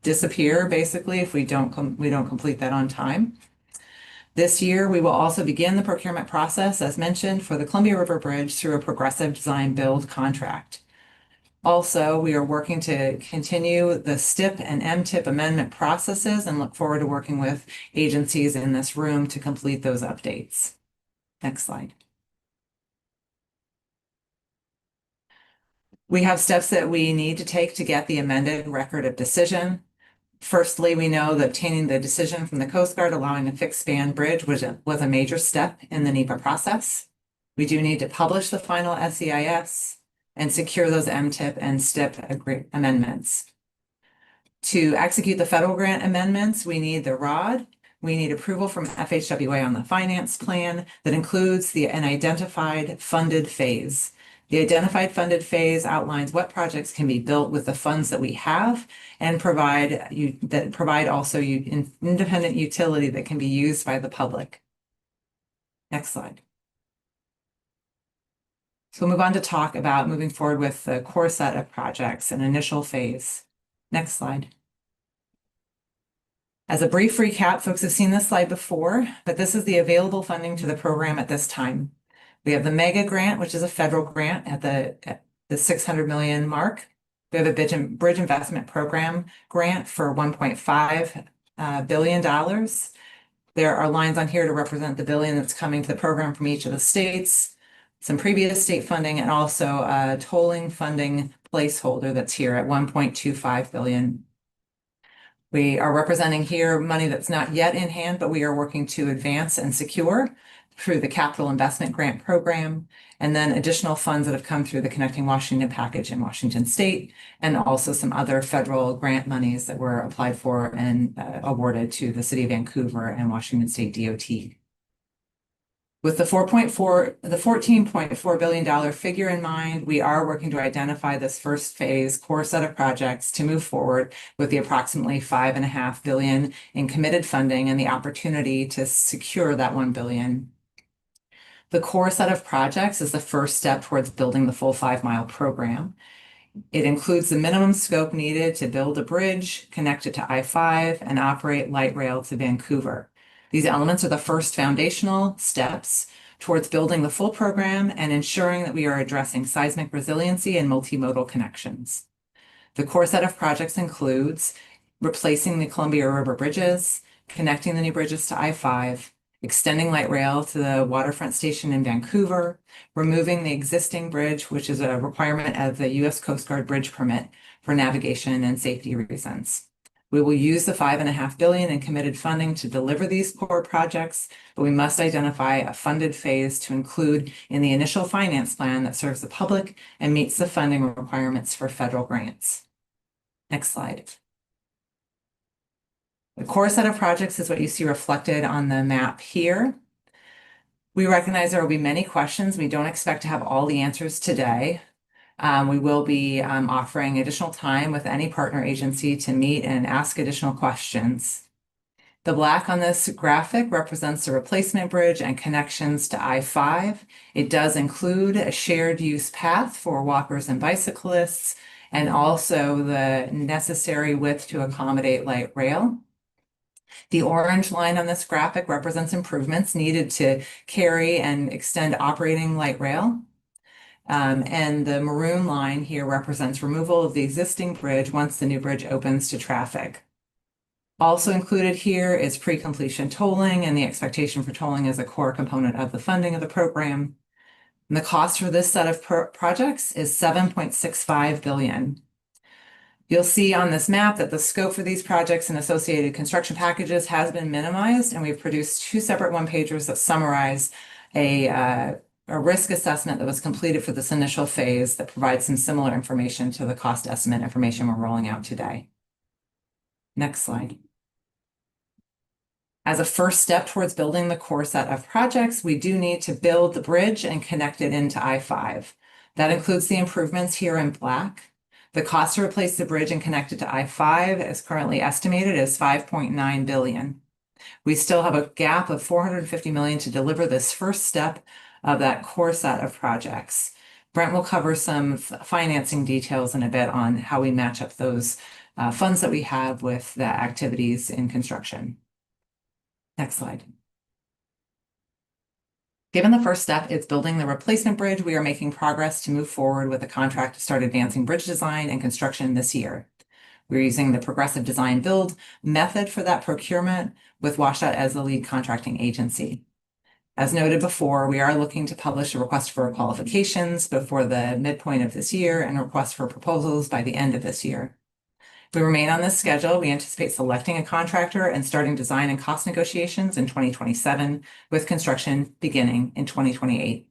disappear basically if we don't complete that on time. This year, we will also begin the procurement process, as mentioned, for the Columbia River Bridge through a progressive design build contract. Also, we are working to continue the STIP and MTIP amendment processes and look forward to working with agencies in this room to complete those updates. Next slide. We have steps that we need to take to get the amended record of decision. Firstly, we know that obtaining the decision from the Coast Guard allowing a fixed span bridge was a major step in the NEPA process. We do need to publish the final SEIS and secure those MTIP and STIP amendments. To execute the federal grant amendments, we need the ROD. We need approval from FHWA on the finance plan that includes an identified funded phase. The identified funded phase outlines what projects can be built with the funds that we have and provide also independent utility that can be used by the public. Next slide. So we'll move on to talk about moving forward with the core set of projects and initial phase. Next slide. As a brief recap, folks have seen this slide before, but this is the available funding to the program at this time. We have the MEGA grant, which is a federal grant at the 600 million mark. We have a bridge investment program grant for $1.5 billion. There are lines on here to represent the billion that's coming to the program from each of the states, some previous state funding, and also a tolling funding placeholder that's here at $1.25 billion. We are representing here money that's not yet in hand, but we are working to advance and secure through the Capital Investment Grant Program, and then additional funds that have come through the Connecting Washington package in Washington State, and also some other federal grant monies that were applied for and awarded to the City of Vancouver and Washington State DOT. With the $14.4 billion figure in mind, we are working to identify this first phase core set of projects to move forward with the approximately $5.5 billion in committed funding and the opportunity to secure that $1 billion. The core set of projects is the first step towards building the full 5-mile program. It includes the minimum scope needed to build a bridge, connect it to I-5, and operate light rail to Vancouver. These elements are the first foundational steps towards building the full program and ensuring that we are addressing seismic resiliency and multimodal connections. The core set of projects includes replacing the Columbia River bridges, connecting the new bridges to I-5, extending light rail to the waterfront station in Vancouver, removing the existing bridge, which is a requirement of the U.S. Coast Guard bridge permit for navigation and safety reasons. We will use the $5.5 billion in committed funding to deliver these core projects, but we must identify a funded phase to include in the initial finance plan that serves the public and meets the funding requirements for federal grants. Next slide. The core set of projects is what you see reflected on the map here. We recognize there will be many questions. We don't expect to have all the answers today. We will be offering additional time with any partner agency to meet and ask additional questions. The black on this graphic represents the replacement bridge and connections to I-5. It does include a shared use path for walkers and bicyclists, and also the necessary width to accommodate light rail. The orange line on this graphic represents improvements needed to carry and extend operating light rail. And the maroon line here represents removal of the existing bridge once the new bridge opens to traffic. Also included here is pre-completion tolling and the expectation for tolling as a core component of the funding of the program. And the cost for this set of projects is $7.65 billion. You'll see on this map that the scope for these projects and associated construction packages has been minimized, and we've produced 2 separate one-pagers that summarize a risk assessment that was completed for this initial phase that provides some similar information to the cost estimate information we're rolling out today. Next slide. As a first step towards building the core set of projects, we do need to build the bridge and connect it into I-5. That includes the improvements here in black. The cost to replace the bridge and connect it to I-5 is currently estimated as $5.9 billion. We still have a gap of $450 million to deliver this first step of that core set of projects. Brent will cover some financing details in a bit on how we match up those funds that we have with the activities in construction. Next slide. Given the first step, it's building the replacement bridge, we are making progress to move forward with a contract to start advancing bridge design and construction this year. We're using the progressive design build method for that procurement with WSDOT as the lead contracting agency. As noted before, we are looking to publish a request for qualifications before the midpoint of this year and a request for proposals by the end of this year. If we remain on this schedule, we anticipate selecting a contractor and starting design and cost negotiations in 2027, with construction beginning in 2028.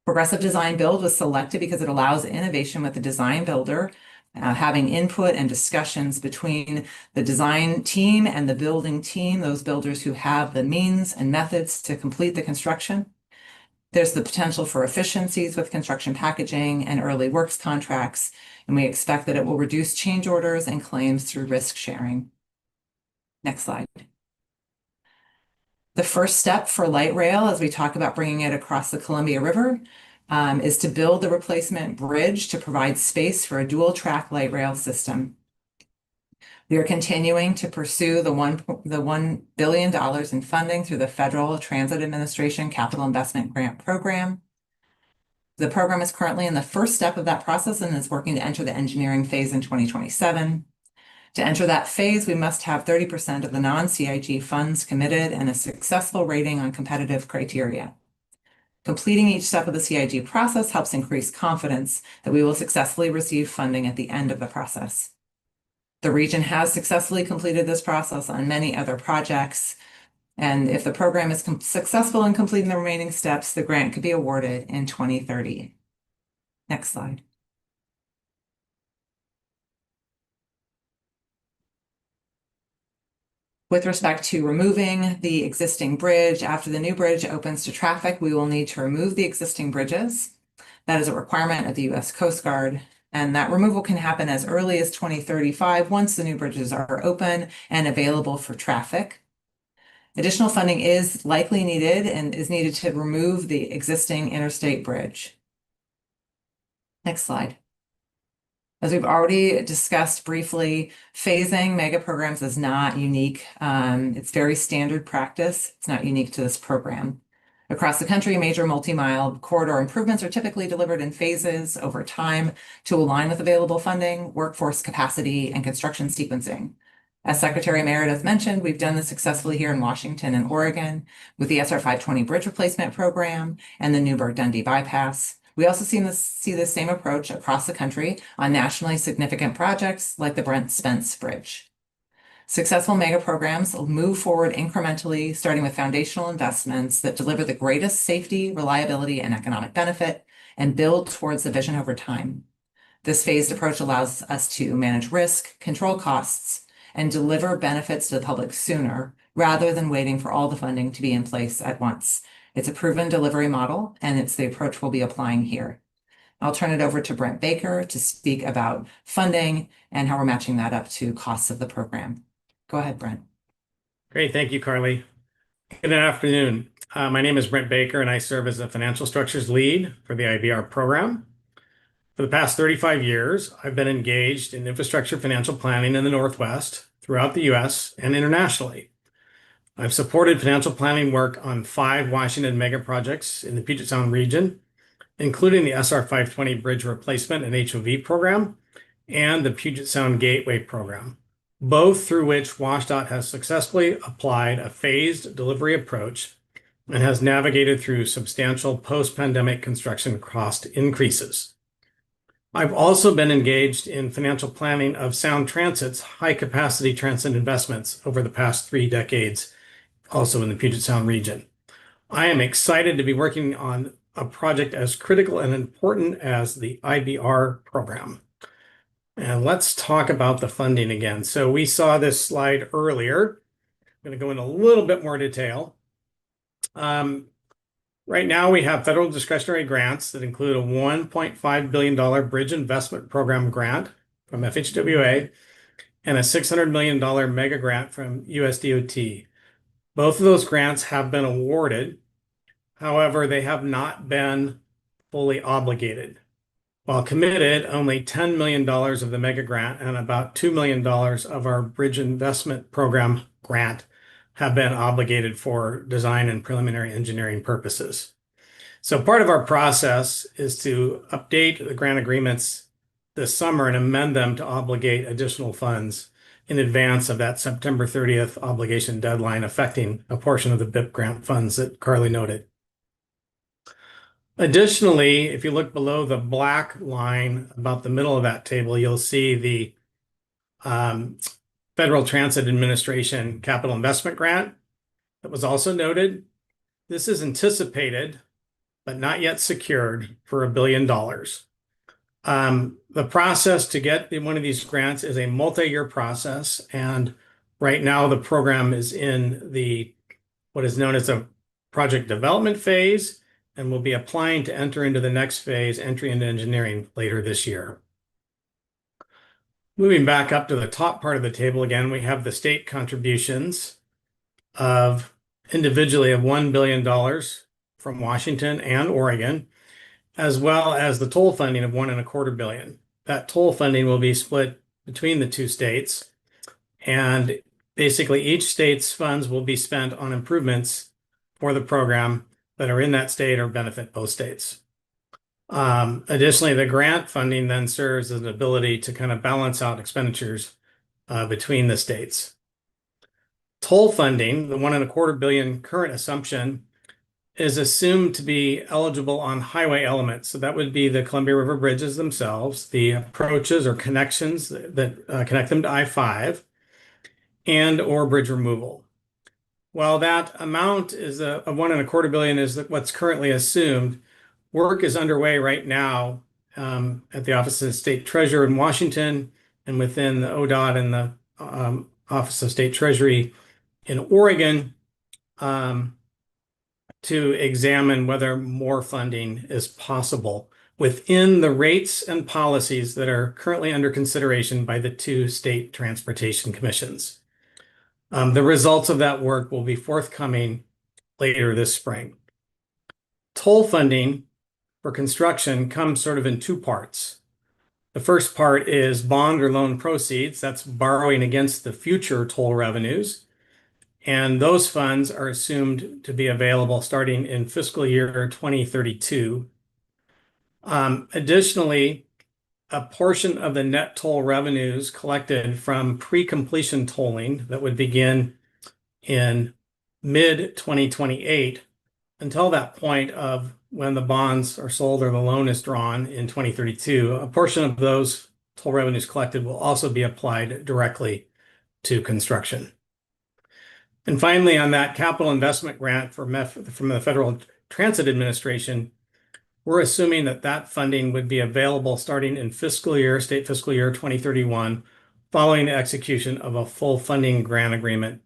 Progressive design build was selected because it allows innovation with the design builder, having input and discussions between the design team and the building team, those builders who have the means and methods to complete the construction. There's the potential for efficiencies with construction packaging and early works contracts, and we expect that it will reduce change orders and claims through risk sharing. Next slide. The first step for light rail, as we talk about bringing it across the Columbia River, is to build the replacement bridge to provide space for a dual track light rail system. We are continuing to pursue the $1 billion in funding through the Federal Transit Administration Capital Investment Grant Program. The program is currently in the first step of that process and is working to enter the engineering phase in 2027. To enter that phase, we must have 30% of the non-CIG funds committed and a successful rating on competitive criteria. Completing each step of the CIG process helps increase confidence that we will successfully receive funding at the end of the process. The region has successfully completed this process on many other projects, and if the program is successful in completing the remaining steps, the grant could be awarded in 2030. Next slide. With respect to removing the existing bridge, after the new bridge opens to traffic, we will need to remove the existing bridges. That is a requirement of the U.S. Coast Guard, and that removal can happen as early as 2035 once the new bridges are open and available for traffic. Additional funding is likely needed and is needed to remove the existing interstate bridge. Next slide. As we've already discussed briefly, phasing mega programs is not unique. It's very standard practice. It's not unique to this program. Across the country, major multi-mile corridor improvements are typically delivered in phases over time to align with available funding, workforce capacity, and construction sequencing. As Secretary Meredith mentioned, we've done this successfully here in Washington and Oregon with the SR 520 bridge replacement program and the Newburgh-Dundee bypass. We also see the same approach across the country on nationally significant projects like the Brent Spence Bridge. Successful mega programs will move forward incrementally, starting with foundational investments that deliver the greatest safety, reliability, and economic benefit, and build towards the vision over time. This phased approach allows us to manage risk, control costs, and deliver benefits to the public sooner, rather than waiting for all the funding to be in place at once. It's a proven delivery model, and it's the approach we'll be applying here. I'll turn it over to Brent Baker to speak about funding and how we're matching that up to costs of the program. Go ahead, Brent. Great, thank you, Carly. Good afternoon. My name is Brent Baker, and I serve as the Financial Structures Lead for the IBR program. For the past 35 years, I've been engaged in infrastructure financial planning in the Northwest, throughout the U.S., and internationally. I've supported financial planning work on 5 Washington mega projects in the Puget Sound region, including the SR 520 Bridge Replacement and HOV program and the Puget Sound Gateway program, both through which WashDOT has successfully applied a phased delivery approach and has navigated through substantial post-pandemic construction cost increases. I've also been engaged in financial planning of Sound Transit's high-capacity transit investments over the past 3 decades, also in the Puget Sound region. I am excited to be working on a project as critical and important as the IBR program. And let's talk about the funding again. So we saw this slide earlier. I'm going to go into a little bit more detail. Right now, we have federal discretionary grants that include a $1.5 billion Bridge Investment Program grant from FHWA and a $600 million mega grant from USDOT. Both of those grants have been awarded. However, they have not been fully obligated. While committed, only $10 million of the mega grant and about $2 million of our Bridge Investment Program grant have been obligated for design and preliminary engineering purposes. So part of our process is to update the grant agreements this summer and amend them to obligate additional funds in advance of that September 30th obligation deadline, affecting a portion of the BIP grant funds that Carly noted. Additionally, if you look below the black line about the middle of that table, you'll see the Federal Transit Administration Capital Investment Grant that was also noted. This is anticipated, but not yet secured, for $1 billion. The process to get one of these grants is a multi-year process, and right now the program is in what is known as a project development phase, and will be applying to enter into the next phase, entry into engineering, later this year. Moving back up to the top part of the table again, we have the state contributions of individually of $1 billion from Washington and Oregon, as well as the toll funding of $1.25 billion. That toll funding will be split between the two states, and basically each state's funds will be spent on improvements for the program that are in that state or benefit both states. Additionally, the grant funding then serves as an ability to kind of balance out expenditures between the states. Toll funding, the $1.25 billion current assumption, is assumed to be eligible on highway elements. So that would be the Columbia River bridges themselves, the approaches or connections that connect them to I-5, and or bridge removal. While that amount is of $1.25 billion is what's currently assumed, work is underway right now at the Office of the State Treasurer in Washington and within the ODOT and the Office of State Treasury in Oregon to examine whether more funding is possible within the rates and policies that are currently under consideration by the two state transportation commissions. The results of that work will be forthcoming later this spring. Toll funding for construction comes sort of in two parts. The first part is bond or loan proceeds. That's borrowing against the future toll revenues. And those funds are assumed to be available starting in fiscal year 2032. Additionally, a portion of the net toll revenues collected from pre-completion tolling that would begin in mid-2028 until that point of when the bonds are sold or the loan is drawn in 2032, a portion of those toll revenues collected will also be applied directly to construction. And finally, on that capital investment grant from the Federal Transit Administration, we're assuming that that funding would be available starting in state fiscal year 2031, following the execution of a full funding grant agreement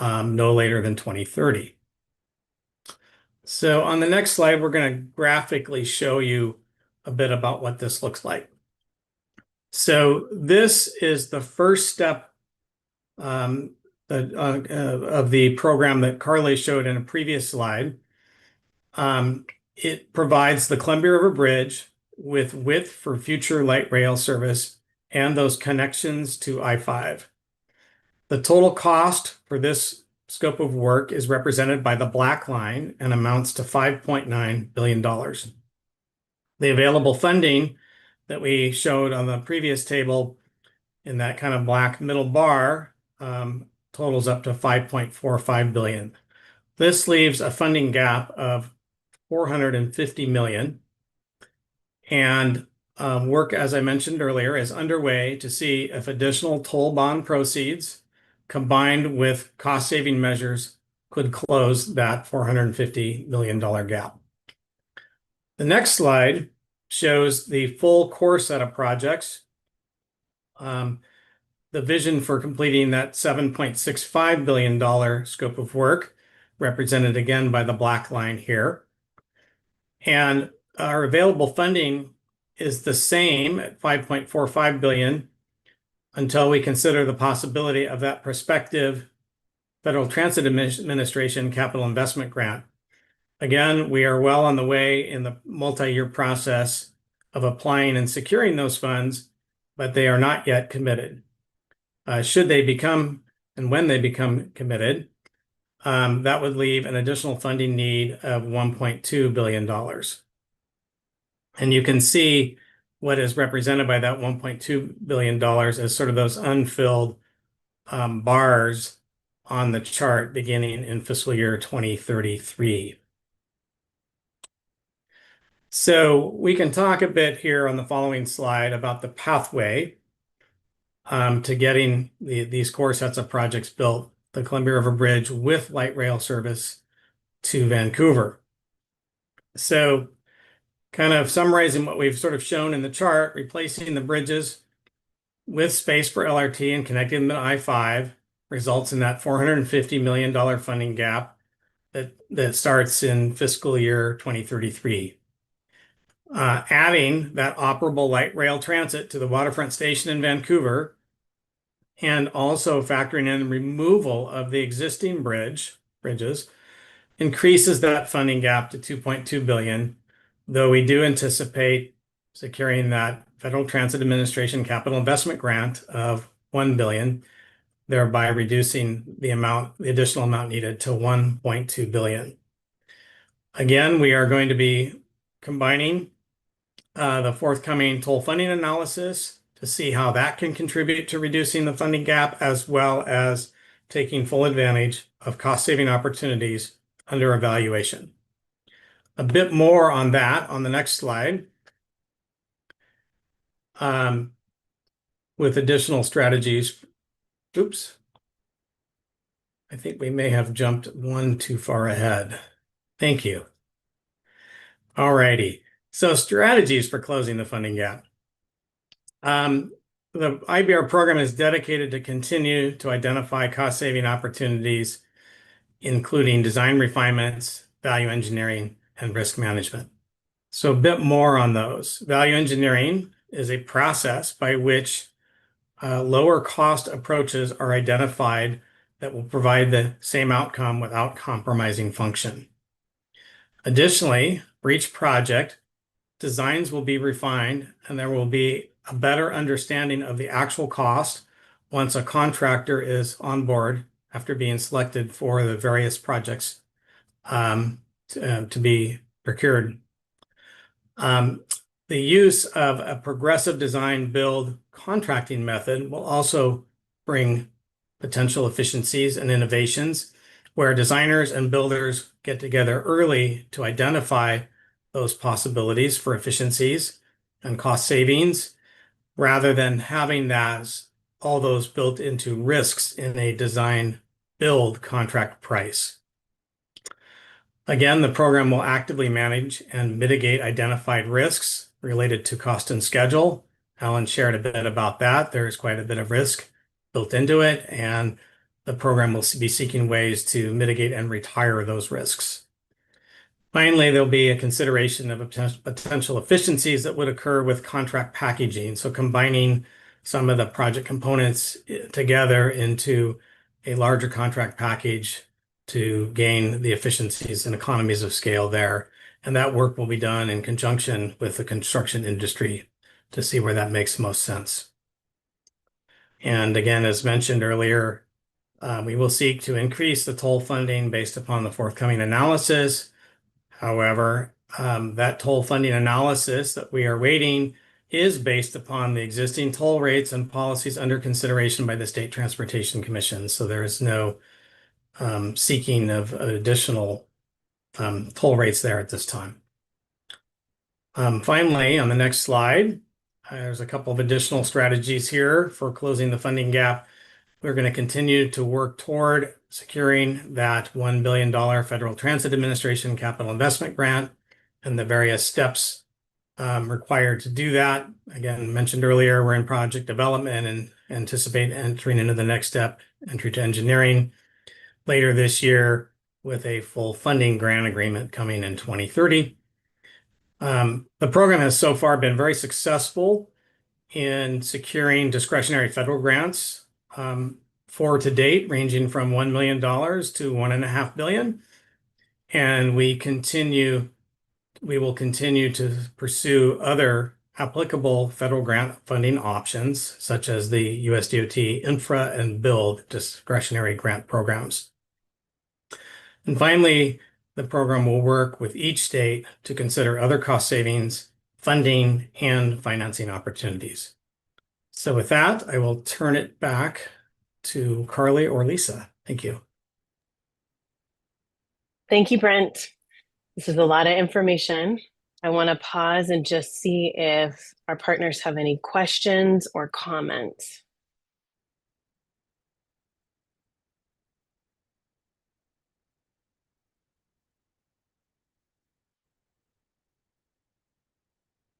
no later than 2030. So on the next slide, we're going to graphically show you a bit about what this looks like. So this is the first step of the program that Carly showed in a previous slide. It provides the Columbia River Bridge with width for future light rail service and those connections to I-5. The total cost for this scope of work is represented by the black line and amounts to $5.9 billion. The available funding that we showed on the previous table in that kind of black middle bar totals up to $5.45 billion. This leaves a funding gap of $450 million. And work, as I mentioned earlier, is underway to see if additional toll bond proceeds combined with cost-saving measures could close that $450 million gap. The next slide shows the full core set of projects. The vision for completing that $7.65 billion scope of work, represented again by the black line here. And our available funding is the same at $5.45 billion until we consider the possibility of that prospective Federal Transit Administration capital investment grant. Again, we are well on the way in the multi-year process of applying and securing those funds, but they are not yet committed. Should they become, and when they become committed, that would leave an additional funding need of $1.2 billion. And you can see what is represented by that $1.2 billion as sort of those unfilled bars on the chart beginning in fiscal year 2033. So we can talk a bit here on the following slide about the pathway to getting these core sets of projects built, the Columbia River Bridge with light rail service to Vancouver. So kind of summarizing what we've sort of shown in the chart, replacing the bridges with space for LRT and connecting them to I-5 results in that $450 million funding gap that starts in fiscal year 2033. Adding that operable light rail transit to the waterfront station in Vancouver, and also factoring in removal of the existing bridges, increases that funding gap to 2.2 billion, though we do anticipate securing that Federal Transit Administration capital investment grant of 1 billion, thereby reducing the additional amount needed to 1.2 billion. Again, we are going to be combining the forthcoming toll funding analysis to see how that can contribute to reducing the funding gap, as well as taking full advantage of cost-saving opportunities under evaluation. A bit more on that on the next slide, with additional strategies. Oops. I think we may have jumped one too far ahead. Thank you. All righty. So strategies for closing the funding gap. The IBR program is dedicated to continue to identify cost-saving opportunities, including design refinements, value engineering, and risk management. So a bit more on those. Value engineering is a process by which lower cost approaches are identified that will provide the same outcome without compromising function. Additionally, for each project, designs will be refined and there will be a better understanding of the actual cost once a contractor is on board after being selected for the various projects to be procured. The use of a progressive design build contracting method will also bring potential efficiencies and innovations, where designers and builders get together early to identify those possibilities for efficiencies and cost savings, rather than having all those built into risks in a design build contract price. Again, the program will actively manage and mitigate identified risks related to cost and schedule. Alan shared a bit about that. There is quite a bit of risk built into it, and the program will be seeking ways to mitigate and retire those risks. Finally, there'll be a consideration of potential efficiencies that would occur with contract packaging. So combining some of the project components together into a larger contract package to gain the efficiencies and economies of scale there. And that work will be done in conjunction with the construction industry to see where that makes most sense. And again, as mentioned earlier, we will seek to increase the toll funding based upon the forthcoming analysis. However, that toll funding analysis that we are waiting is based upon the existing toll rates and policies under consideration by the State Transportation Commission. So there is no seeking of additional toll rates there at this time. Finally, on the next slide, there's a couple of additional strategies here for closing the funding gap. We're going to continue to work toward securing that $1 billion Federal Transit Administration capital investment grant and the various steps required to do that. Again, mentioned earlier, we're in project development and anticipate entering into the next step, entry to engineering, later this year with a full funding grant agreement coming in 2030. The program has so far been very successful in securing discretionary federal grants for to date, ranging from $1 million to $1.5 billion. And we will continue to pursue other applicable federal grant funding options, such as the USDOT Infra and Build discretionary grant programs. And finally, the program will work with each state to consider other cost savings, funding, and financing opportunities. So with that, I will turn it back to Carly or Lisa. Thank you. Thank you, Brent. This is a lot of information. I want to pause and just see if our partners have any questions or comments.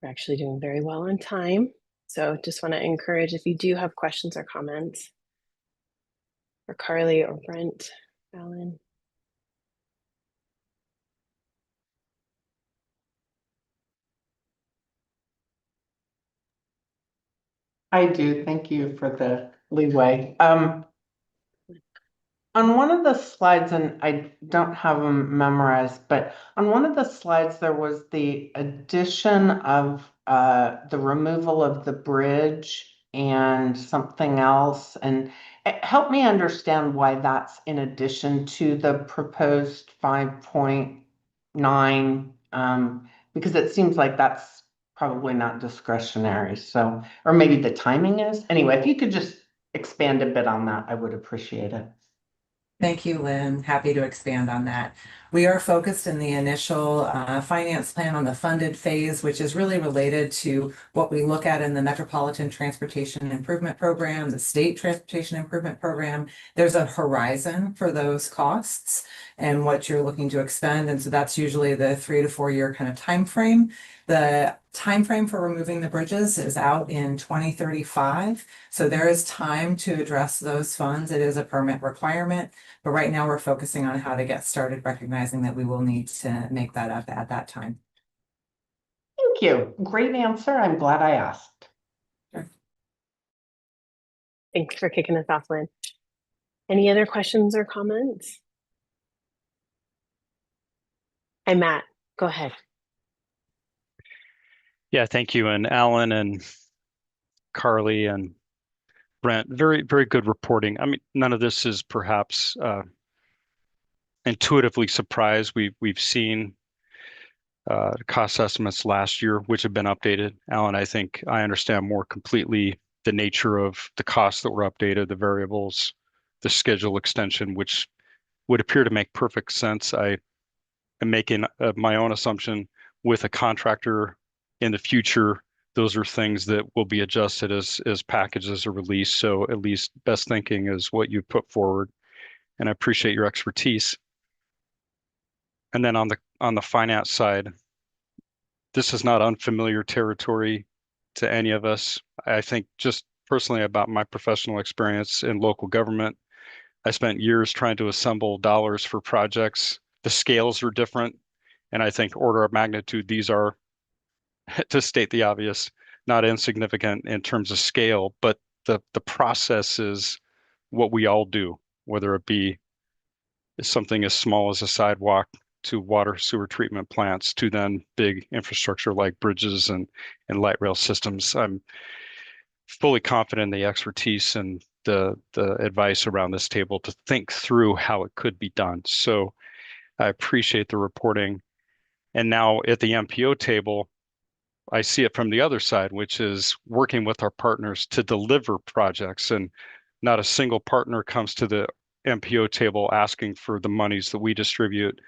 We're actually doing very well on time. So just want to encourage if you do have questions or comments for Carly or Brent, Alan. I do. Thank you for the leeway. On one of the slides, and I don't have them memorized, but on one of the slides, there was the addition of the removal of the bridge and something else. And help me understand why that's in addition to the proposed 5.9, because it seems like that's probably not discretionary. So, or maybe the timing is. Anyway, if you could just expand a bit on that, I would appreciate it. Thank you, Lynn. Happy to expand on that. We are focused in the initial finance plan on the funded phase, which is really related to what we look at in the Metropolitan Transportation Improvement Program, the State Transportation Improvement Program. There's a horizon for those costs and what you're looking to expend. And so that's usually the 3 to 4 year kind of time frame. The time frame for removing the bridges is out in 2035. So there is time to address those funds. It is a permit requirement. But right now we're focusing on how to get started, recognizing that we will need to make that up at that time. Thank you. Great answer. I'm glad I asked. Sure. Thanks for kicking us off, Lynn. Any other questions or comments? Hi, Matt. Go ahead. Yeah, thank you. And Alan and Carly and Brent, very, very good reporting. I mean, none of this is perhaps intuitively surprised. We've seen cost estimates last year, which have been updated. Alan, I think I understand more completely the nature of the costs that were updated, the variables, the schedule extension, which would appear to make perfect sense. I am making my own assumption with a contractor in the future. Those are things that will be adjusted as packages are released. So at least best thinking is what you put forward, and I appreciate your expertise. And then on the finance side, this is not unfamiliar territory to any of us. I think just personally about my professional experience in local government, I spent years trying to assemble dollars for projects. The scales are different, and I think order of magnitude, these are, to state the obvious, not insignificant in terms of scale, but the process is what we all do, whether it be something as small as a sidewalk to water sewer treatment plants to then big infrastructure like bridges and light rail systems. I'm fully confident in the expertise and the advice around this table to think through how it could be done. So I appreciate the reporting. And now at the MPO table, I see it from the other side, which is working with our partners to deliver projects. And not a single partner comes to the MPO table asking for the monies that we distribute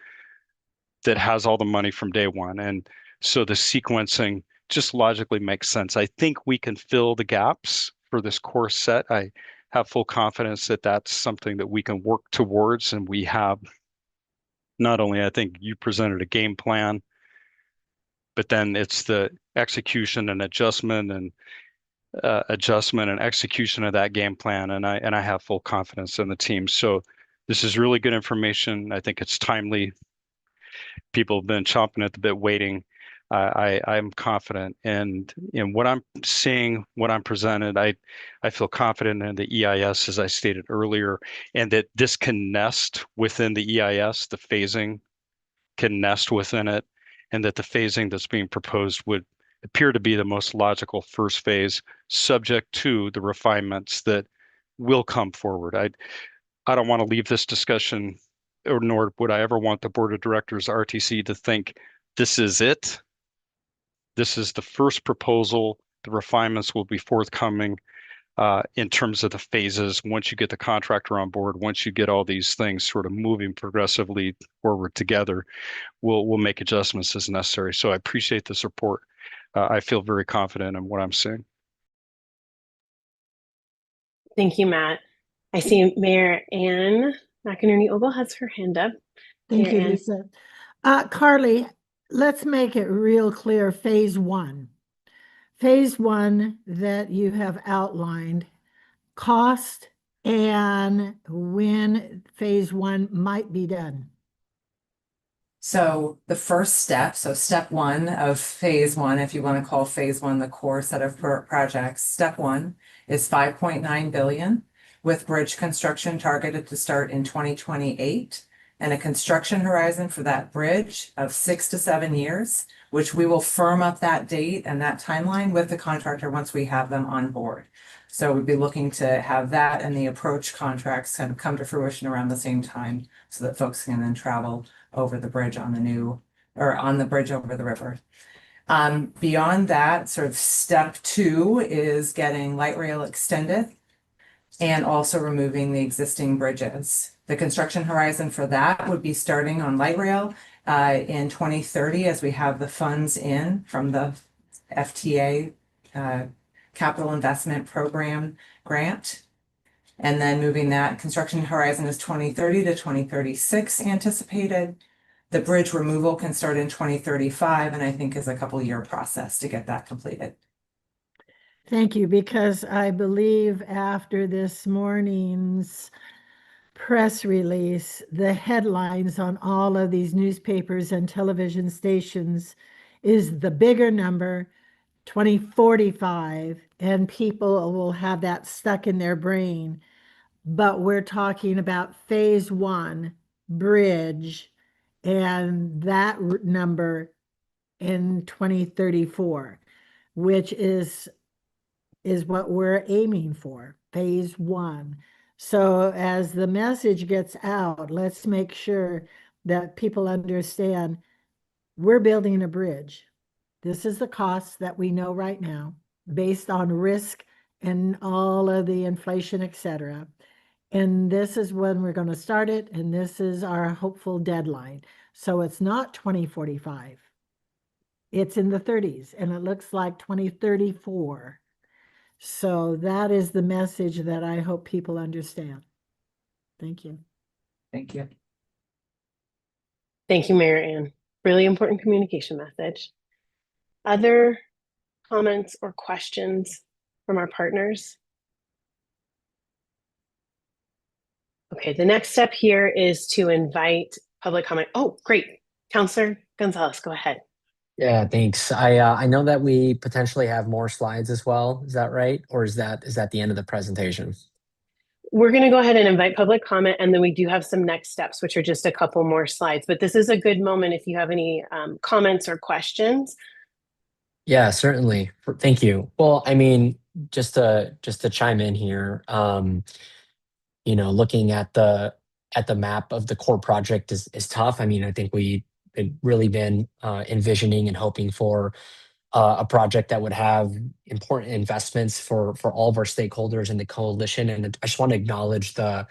that has all the money from day one. And so the sequencing just logically makes sense. I think we can fill the gaps for this course set. I have full confidence that that's something that we can work towards. And we have not only, I think you presented a game plan, but then it's the execution and adjustment and execution of that game plan. And I have full confidence in the team. So this is really good information. I think it's timely. People have been chomping at the bit waiting. I'm confident in what I'm seeing, what I'm presented. I feel confident in the EIS, as I stated earlier, and that this can nest within the EIS, the phasing can nest within it, and that the phasing that's being proposed would appear to be the most logical first phase, subject to the refinements that will come forward. I don't want to leave this discussion, or nor would I ever want the board of directors, RTC, to think this is it. This is the first proposal. The refinements will be forthcoming in terms of the phases. Once you get the contractor on board, once you get all these things sort of moving progressively forward together, we'll make adjustments as necessary. So I appreciate this report. I feel very confident in what I'm seeing. Thank you, Matt. I see Mayor Ann McInerney-Ogle has her hand up. Thank Mayor you, Ann. Lisa. Carly, let's make it real clear, phase one. Phase one that you have outlined, cost and when phase one might be done. So the first step, so step one of phase one, if you want to call phase one the core set of projects, step one is 5.9 billion with bridge construction targeted to start in 2028 and a construction horizon for that bridge of 6 to 7 years, which we will firm up that date and that timeline with the contractor once we have them on board. So we'd be looking to have that and the approach contracts kind of come to fruition around the same time so that folks can then travel over the bridge on the new, or on the bridge over the river. Beyond that, sort of step two is getting light rail extended and also removing the existing bridges. The construction horizon for that would be starting on light rail in 2030 as we have the funds in from the FTA Capital Investment Program grant. And then moving that construction horizon is 2030 to 2036 anticipated. The bridge removal can start in 2035 and I think is a couple-year process to get that completed. Thank you, because I believe after this morning's press release, the headlines on all of these newspapers and television stations is the bigger number, 2045, and people will have that stuck in their brain. But we're talking about phase one, bridge, and that number in 2034, which is what we're aiming for, phase one. So as the message gets out, let's make sure that people understand we're building a bridge. This is the cost that we know right now based on risk and all of the inflation, et cetera. And this is when we're going to start it. And this is our hopeful deadline. So it's not 2045. It's in the 30s and it looks like 2034. So that is the message that I hope people understand. Thank you. Thank you. Thank you, Mayor Ann. Really important communication message. Other comments or questions from our partners? Okay, the next step here is to invite public comment. Oh, great. Councilor Gonzalez, go ahead. Yeah, thanks. I know that we potentially have more slides as well. Is that right? Or is that the end of the presentation? We're going to go ahead and invite public comment, and then we do have some next steps, which are just a couple more slides. But this is a good moment if you have any comments or questions. Yeah, certainly. Thank you. Well, I mean, just to chime in here, you know, looking at the map of the core project is tough. I mean, I think we've really been envisioning and hoping for a project that would have important investments for all of our stakeholders in the coalition. And I just want to acknowledge the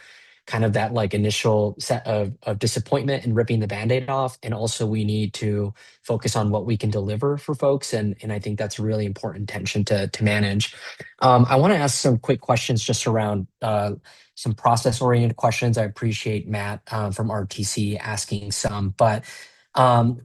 kind of that like initial set of disappointment and ripping the Band-Aid off. And also we need to focus on what we can deliver for folks. And I think that's a really important tension to manage. I want to ask some quick questions just around some process-oriented questions. I appreciate Matt from RTC asking some, but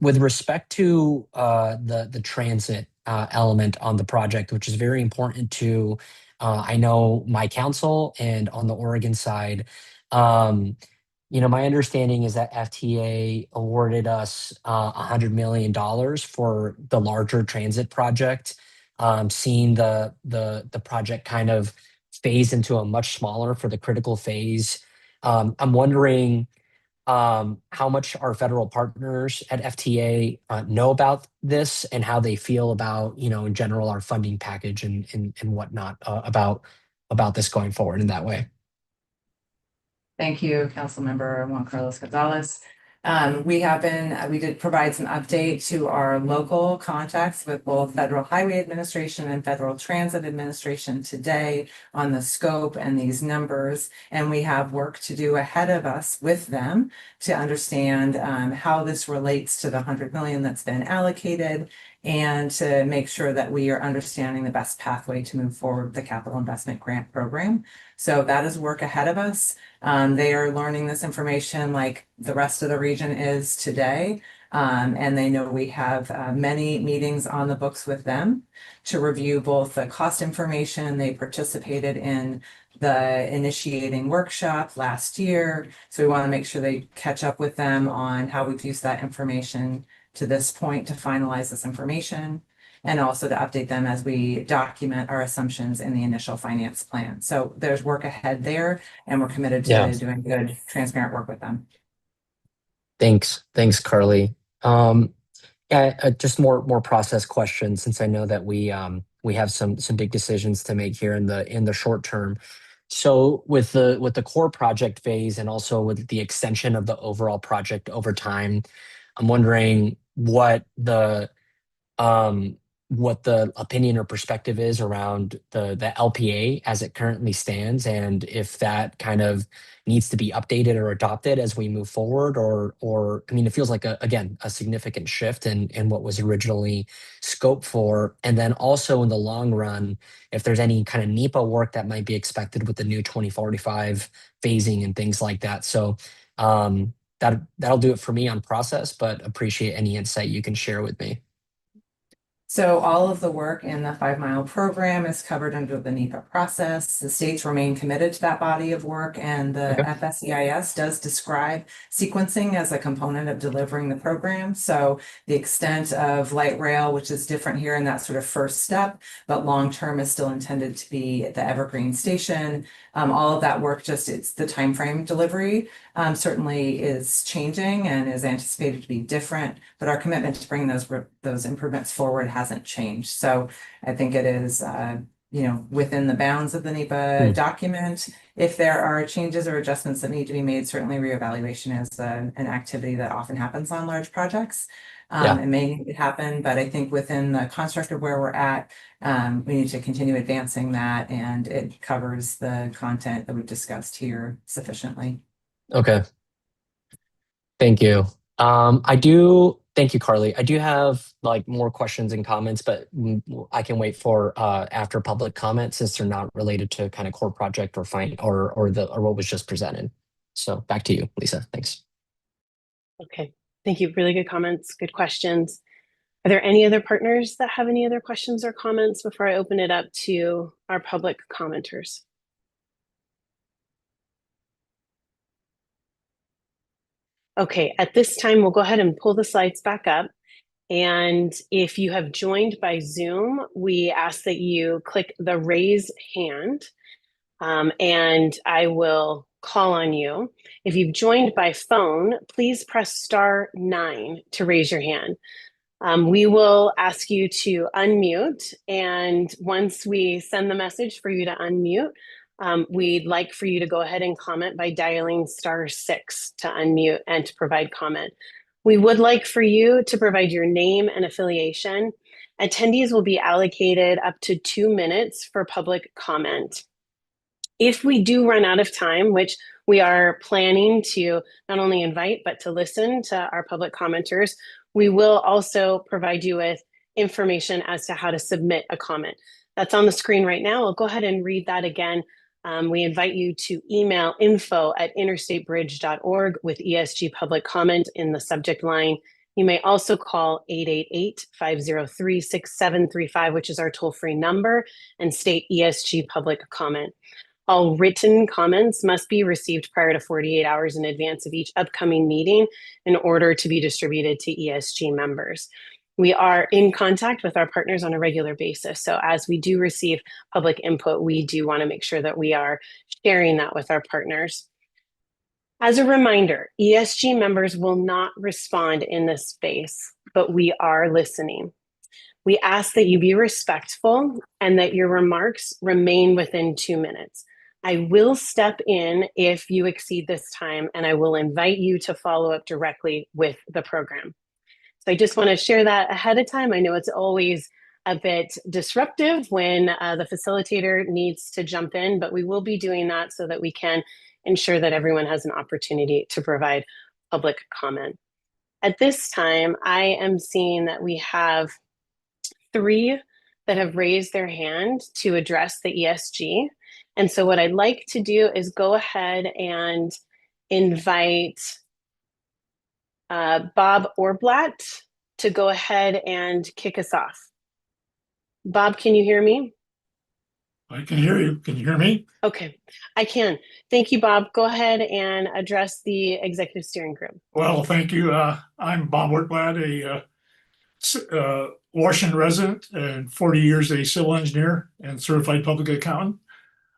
with respect to the transit element on the project, which is very important to, I know, my council and on the Oregon side, you know, my understanding is that FTA awarded us $100 million for the larger transit project, seeing the project kind of phase into a much smaller for the critical phase. I'm wondering how much our federal partners at FTA know about this and how they feel about, you know, in general, our funding package and whatnot about this going forward in that way. Thank you, Councilmember Juan Carlos Gonzalez. We did provide some update to our local contacts with both Federal Highway Administration and Federal Transit Administration today on the scope and these numbers. And we have work to do ahead of us with them to understand how this relates to the 100 million that's been allocated and to make sure that we are understanding the best pathway to move forward with the Capital Investment Grant Program. So that is work ahead of us. They are learning this information like the rest of the region is today. And they know we have many meetings on the books with them to review both the cost information. They participated in the initiating workshop last year. So we want to make sure they catch up with them on how we've used that information to this point to finalize this information, and also to update them as we document our assumptions in the initial finance plan. So there's work ahead there, and we're committed to doing good, transparent work with them. Thanks, Carly. Just more process questions, since I know that we have some big decisions to make here in the short term. So with the core project phase and also with the extension of the overall project over time, I'm wondering what the opinion or perspective is around the LPA as it currently stands, and if that kind of needs to be updated or adopted as we move forward, or I mean, it feels like again a significant shift in what was originally scoped for. And then also in the long run, if there's any kind of NEPA work that might be expected with the new 2045 phasing and things like that. So that'll do it for me on process, but appreciate any insight you can share with me. So all of the work in the 5 Mile program is covered under the NEPA process. The states remain committed to that body of work, and the FSEIS does describe sequencing as a component of delivering the program. So the extent of light rail, which is different here in that sort of first step, but long-term is still intended to be at the Evergreen Station. All of that work, it's the timeframe delivery certainly is changing and is anticipated to be different, but our commitment to bring those improvements forward hasn't changed. So I think it is, within the bounds of the NEPA document. If there are changes or adjustments that need to be made, certainly reevaluation is an activity that often happens on large projects. It may need to happen, but I think within the construct of where we're at, we need to continue advancing that, and it covers the content that we've discussed here sufficiently. Okay. Thank you. Thank you, Carly. I do have more questions and comments, but I can wait for after public comment, since they're not related to kind of core project or what was just presented. So back to you, Lisa. Thanks. Okay. Thank you. Really good comments. Good questions. Are there any other partners that have any other questions or comments before I open it up to our public commenters? Okay, at this time, we'll go ahead and pull the slides back up. And if you have joined by Zoom, we ask that you click the raise hand, and I will call on you. If you've joined by phone, please press *9 to raise your hand. We will ask you to unmute, and once we send the message for you to unmute, we'd like for you to go ahead and comment by dialing *6 to unmute and to provide comment. We would like for you to provide your name and affiliation. Attendees will be allocated up to 2 minutes for public comment. If we do run out of time, which we are planning to not only invite, but to listen to our public commenters, we will also provide you with information as to how to submit a comment. That's on the screen right now. I'll go ahead and read that again. We invite you to email info@interstatebridge.org with ESG Public Comment in the subject line. You may also call 888-503-6735, which is our toll-free number, and state ESG Public Comment. All written comments must be received prior to 48 hours in advance of each upcoming meeting in order to be distributed to ESG members. We are in contact with our partners on a regular basis. So as we do receive public input, we do want to make sure that we are sharing that with our partners. As a reminder, ESG members will not respond in this space, but we are listening. We ask that you be respectful and that your remarks remain within 2 minutes. I will step in if you exceed this time, and I will invite you to follow up directly with the program. So I just want to share that ahead of time. I know it's always a bit disruptive when the facilitator needs to jump in, but we will be doing that so that we can ensure that everyone has an opportunity to provide public comment. At this time, I am seeing that we have 3 that have raised their hand to address the ESG. And so what I'd like to do is go ahead and invite Bob Orblatt to go ahead and kick us off. Bob, can you hear me? I can hear you. Can you hear me? Okay, I can. Thank you, Bob. Go ahead and address the executive steering group. Well, thank you. I'm Bob Wortblad, a Washington resident and 40 years a civil engineer and certified public accountant.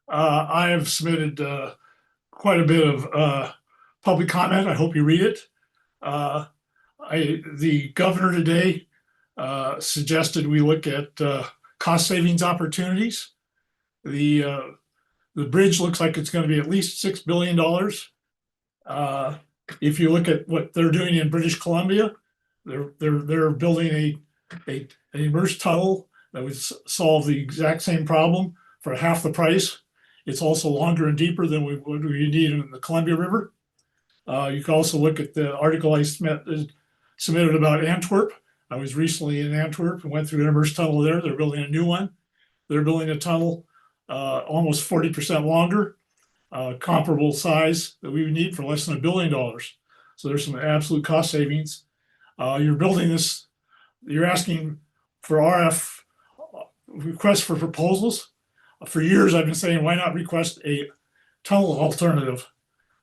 I have submitted quite a bit of public comment. I hope you read it. The governor today suggested we look at cost savings opportunities. The bridge looks like it's going to be at least $6 billion. If you look at what they're doing in British Columbia, they're building an immersed tunnel that would solve the exact same problem for half the price. It's also longer and deeper than we need in the Columbia River. You can also look at the article I submitted about Antwerp. I was recently in Antwerp and went through an immersed tunnel there. They're building a new one. They're building a tunnel almost 40% longer, comparable size that we would need for less than $1 billion. So there's some absolute cost savings. You're building this, you're asking for RF requests for proposals. For years, I've been saying, why not request a tunnel alternative?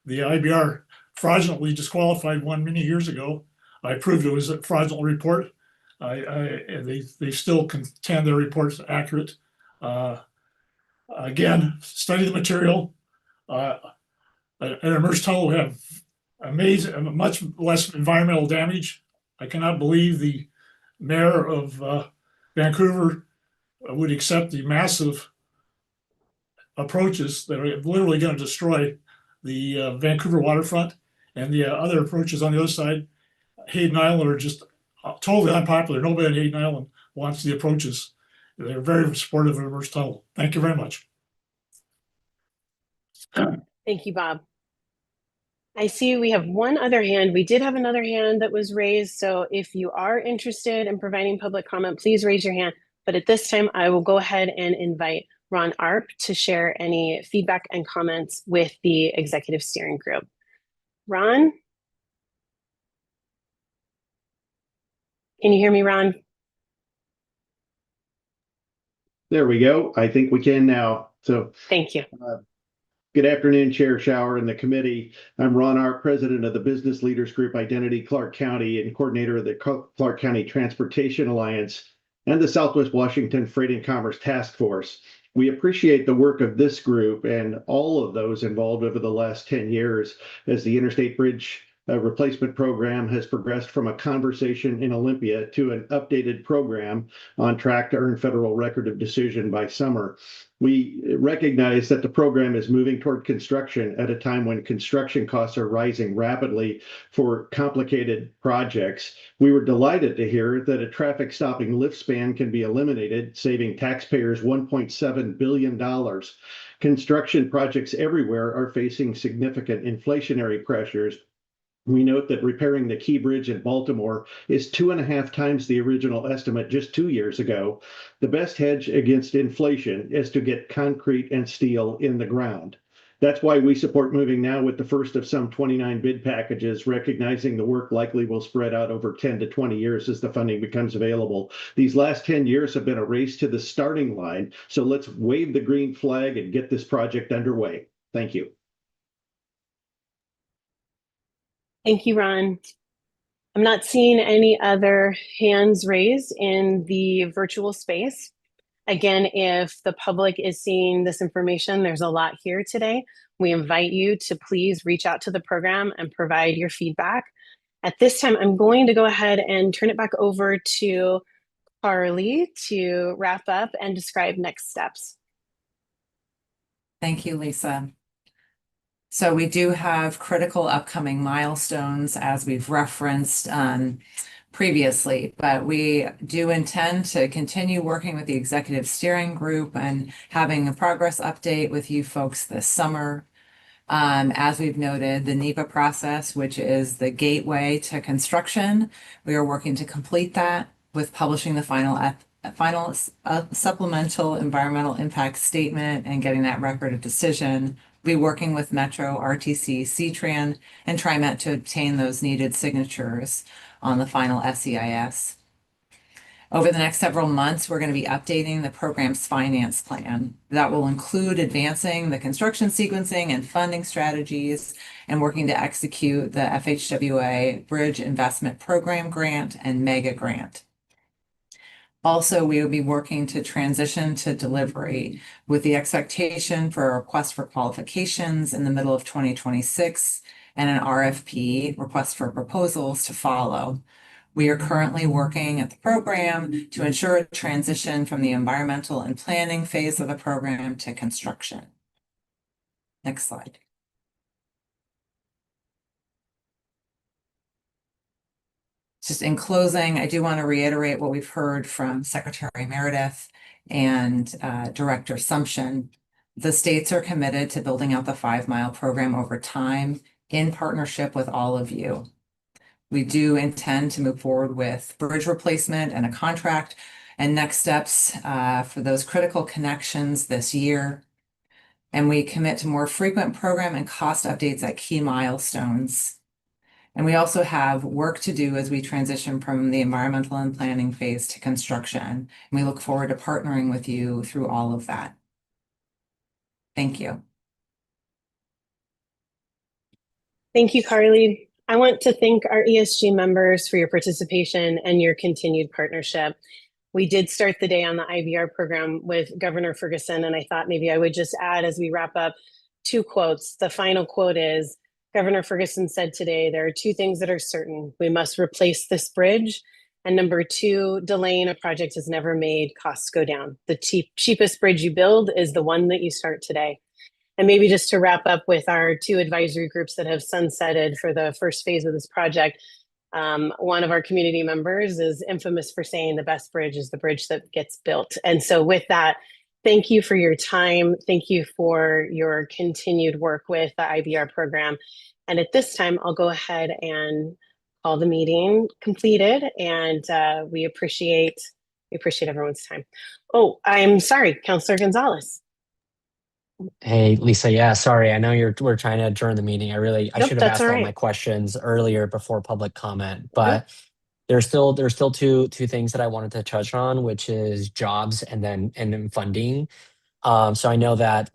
The IBR fraudulently disqualified one many years ago. I proved it was a fraudulent report. They still contend their report's accurate. Again, study the material. An immersed tunnel would have much less environmental damage. I cannot believe the mayor of Vancouver would accept the massive approaches that are literally going to destroy the Vancouver waterfront, and the other approaches on the other side. Hayden Island are just totally unpopular. Nobody on Hayden Island wants the approaches. They're very supportive of immersed tunnel. Thank you very much. Thank you, Bob. I see we have one other hand. We did have another hand that was raised. So if you are interested in providing public comment, please raise your hand. But at this time, I will go ahead and invite Ron Arp to share any feedback and comments with the executive steering group. Ron? Can you hear me, Ron? There we go. I think we can now. So thank you. Good afternoon, Chair Shower and the committee. I'm Ron Arp, president of the Business Leaders Group Identity Clark County and coordinator of the Clark County Transportation Alliance and the Southwest Washington Freight and Commerce Task Force. We appreciate the work of this group and all of those involved over the last 10 years as the Interstate Bridge Replacement Program has progressed from a conversation in Olympia to an updated program on track to earn federal record of decision by summer. We recognize that the program is moving toward construction at a time when construction costs are rising rapidly for complicated projects. We were delighted to hear that a traffic stopping lift span can be eliminated, saving taxpayers $1.7 billion. Construction projects everywhere are facing significant inflationary pressures. We note that repairing the Key Bridge in Baltimore is 2.5 times the original estimate just 2 years ago. The best hedge against inflation is to get concrete and steel in the ground. That's why we support moving now with the first of some 29 bid packages, recognizing the work likely will spread out over 10 to 20 years as the funding becomes available. These last 10 years have been a race to the starting line, so let's wave the green flag and get this project underway. Thank you. Thank you, Ron. I'm not seeing any other hands raised in the virtual space. Again, if the public is seeing this information, there's a lot here today. We invite you to please reach out to the program and provide your feedback. At this time, I'm going to go ahead and turn it back over to Carly to wrap up and describe next steps. Thank you, Lisa. So we do have critical upcoming milestones as we've referenced previously, but we do intend to continue working with the executive steering group and having a progress update with you folks this summer. As we've noted, the NEPA process, which is the gateway to construction, we are working to complete that with publishing the final supplemental environmental impact statement and getting that record of decision. We'll be working with Metro, RTC, CTRAN, and TriMet to obtain those needed signatures on the final SEIS. Over the next several months, we're going to be updating the program's finance plan. That will include advancing the construction sequencing and funding strategies and working to execute the FHWA Bridge Investment Program Grant and Mega Grant. Also, we will be working to transition to delivery with the expectation for a request for qualifications in the middle of 2026 and an RFP, request for proposals, to follow. We are currently working at the program to ensure a transition from the environmental and planning phase of the program to construction. Next slide. Just in closing, I do want to reiterate what we've heard from Secretary Meredith and Director Sumption. The states are committed to building out the 5 Mile program over time in partnership with all of you. We do intend to move forward with bridge replacement and a contract and next steps for those critical connections this year. And we commit to more frequent program and cost updates at key milestones. And we also have work to do as we transition from the environmental and planning phase to construction. And we look forward to partnering with you through all of that. Thank you. Thank you, Carly. I want to thank our ESG members for your participation and your continued partnership. We did start the day on the IVR program with Governor Ferguson, and I thought maybe I would just add as we wrap up 2 quotes. The final quote is, Governor Ferguson said today, there are 2 things that are certain. We must replace this bridge. And number 2, delaying a project has never made costs go down. The cheapest bridge you build is the one that you start today. And maybe just to wrap up with our 2 advisory groups that have sunsetted for the first phase of this project, one of our community members is infamous for saying the best bridge is the bridge that gets built. And so with that, thank you for your time. Thank you for your continued work with the IBR program. And at this time, I'll go ahead and call the meeting completed, and we appreciate everyone's time. Oh, I'm sorry, Councilor Gonzalez. Hey, Lisa. Yeah, sorry. I know we're trying to adjourn the meeting. I should have asked all my questions earlier before public comment, but there's still two things that I wanted to touch on, which is jobs and then funding. So I know that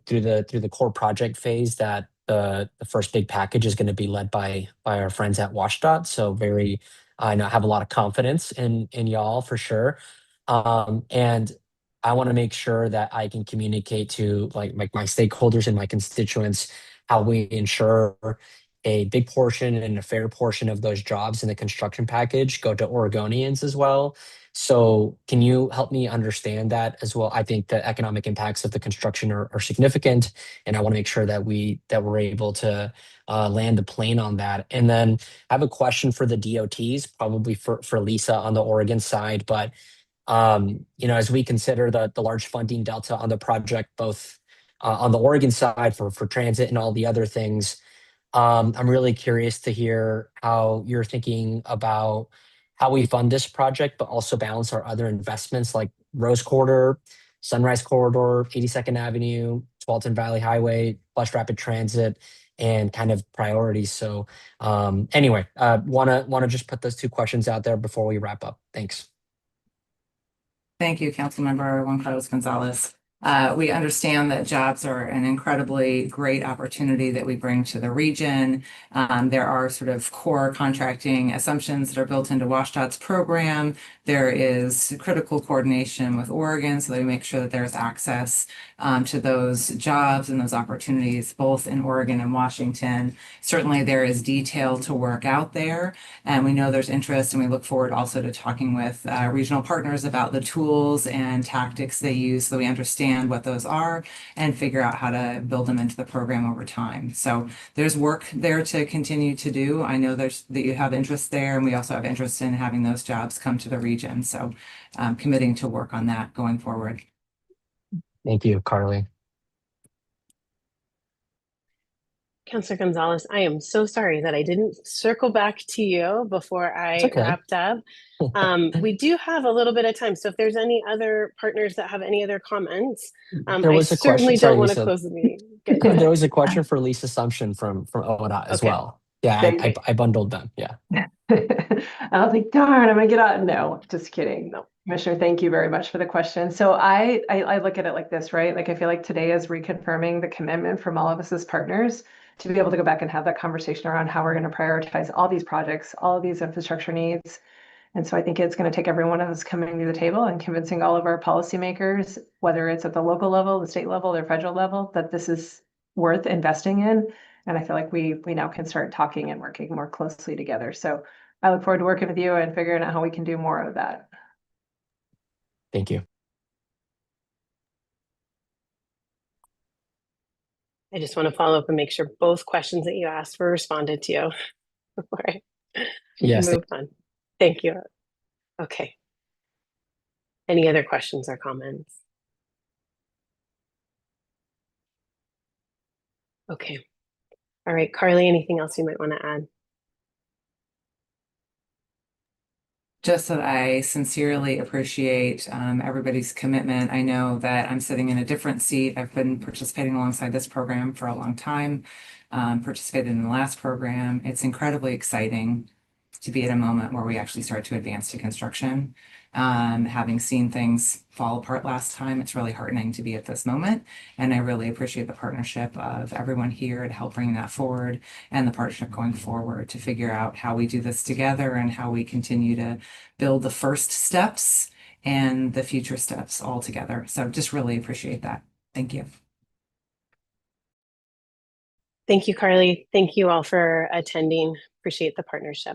through the core project phase that the first big package is going to be led by our friends at WashDOT. So I know I have a lot of confidence in y'all for sure. And I want to make sure that I can communicate to my stakeholders and my constituents how we ensure a big portion and a fair portion of those jobs in the construction package go to Oregonians as well. So can you help me understand that as well? I think the economic impacts of the construction are significant, and I want to make sure that we're able to land the plane on that. And then I have a question for the DOTs, probably for Lisa on the Oregon side, but as we consider the large funding delta on the project, both on the Oregon side for transit and all the other things, I'm really curious to hear how you're thinking about how we fund this project, but also balance our other investments like Rose Corridor, Sunrise Corridor, 82nd Avenue, Tualatin Valley Highway, Bus Rapid Transit, and kind of priorities. So anyway, want to just put those 2 questions out there before we wrap up. Thanks. Thank you, Councilmember Juan Carlos Gonzalez. We understand that jobs are an incredibly great opportunity that we bring to the region. There are sort of core contracting assumptions that are built into WashDOT's program. There is critical coordination with Oregon so that we make sure that there's access to those jobs and those opportunities, both in Oregon and Washington. Certainly there is detail to work out there, and we know there's interest, and we look forward also to talking with regional partners about the tools and tactics they use so that we understand what those are and figure out how to build them into the program over time. So there's work there to continue to do. I know that you have interest there, and we also have interest in having those jobs come to the region. So committing to work on that going forward. Thank you, Carly. Councilor Gonzalez, I am so sorry that I didn't circle back to you before I wrapped up. We do have a little bit of time, so if there's any other partners that have any other comments, There was a question. Sorry, don't want to Lisa. close the meeting. There was a question for Lisa Sumption from ODOT as well. Yeah, I bundled them. Yeah. I was like, darn, I'm gonna get out. No, just kidding. No. Commissioner, thank you very much for the question. So I look at it like this, right? Like I feel like today is reconfirming the commitment from all of us as partners to be able to go back and have that conversation around how we're going to prioritize all these projects, all of these infrastructure needs. And so I think it's going to take every one of us coming to the table and convincing all of our policymakers, whether it's at the local level, the state level, or federal level, that this is worth investing in. And I feel like we now can start talking and working more closely together. So I look forward to working with you and figuring out how we can do more of that. Thank you. I just want to follow up and make sure both questions that you asked were responded to before I Yes. move on. Thank you. Okay. Any other questions or comments? Okay. All right, Carly, anything else you might want to add? Just that I sincerely appreciate everybody's commitment. I know that I'm sitting in a different seat. I've been participating alongside this program for a long time, participated in the last program. It's incredibly exciting to be at a moment where we actually start to advance to construction. Having seen things fall apart last time, it's really heartening to be at this moment. And I really appreciate the partnership of everyone here to help bring that forward, and the partnership going forward to figure out how we do this together and how we continue to build the first steps and the future steps all together. So just really appreciate that. Thank you. Thank you, Carly. Thank you all for attending. Appreciate the partnership.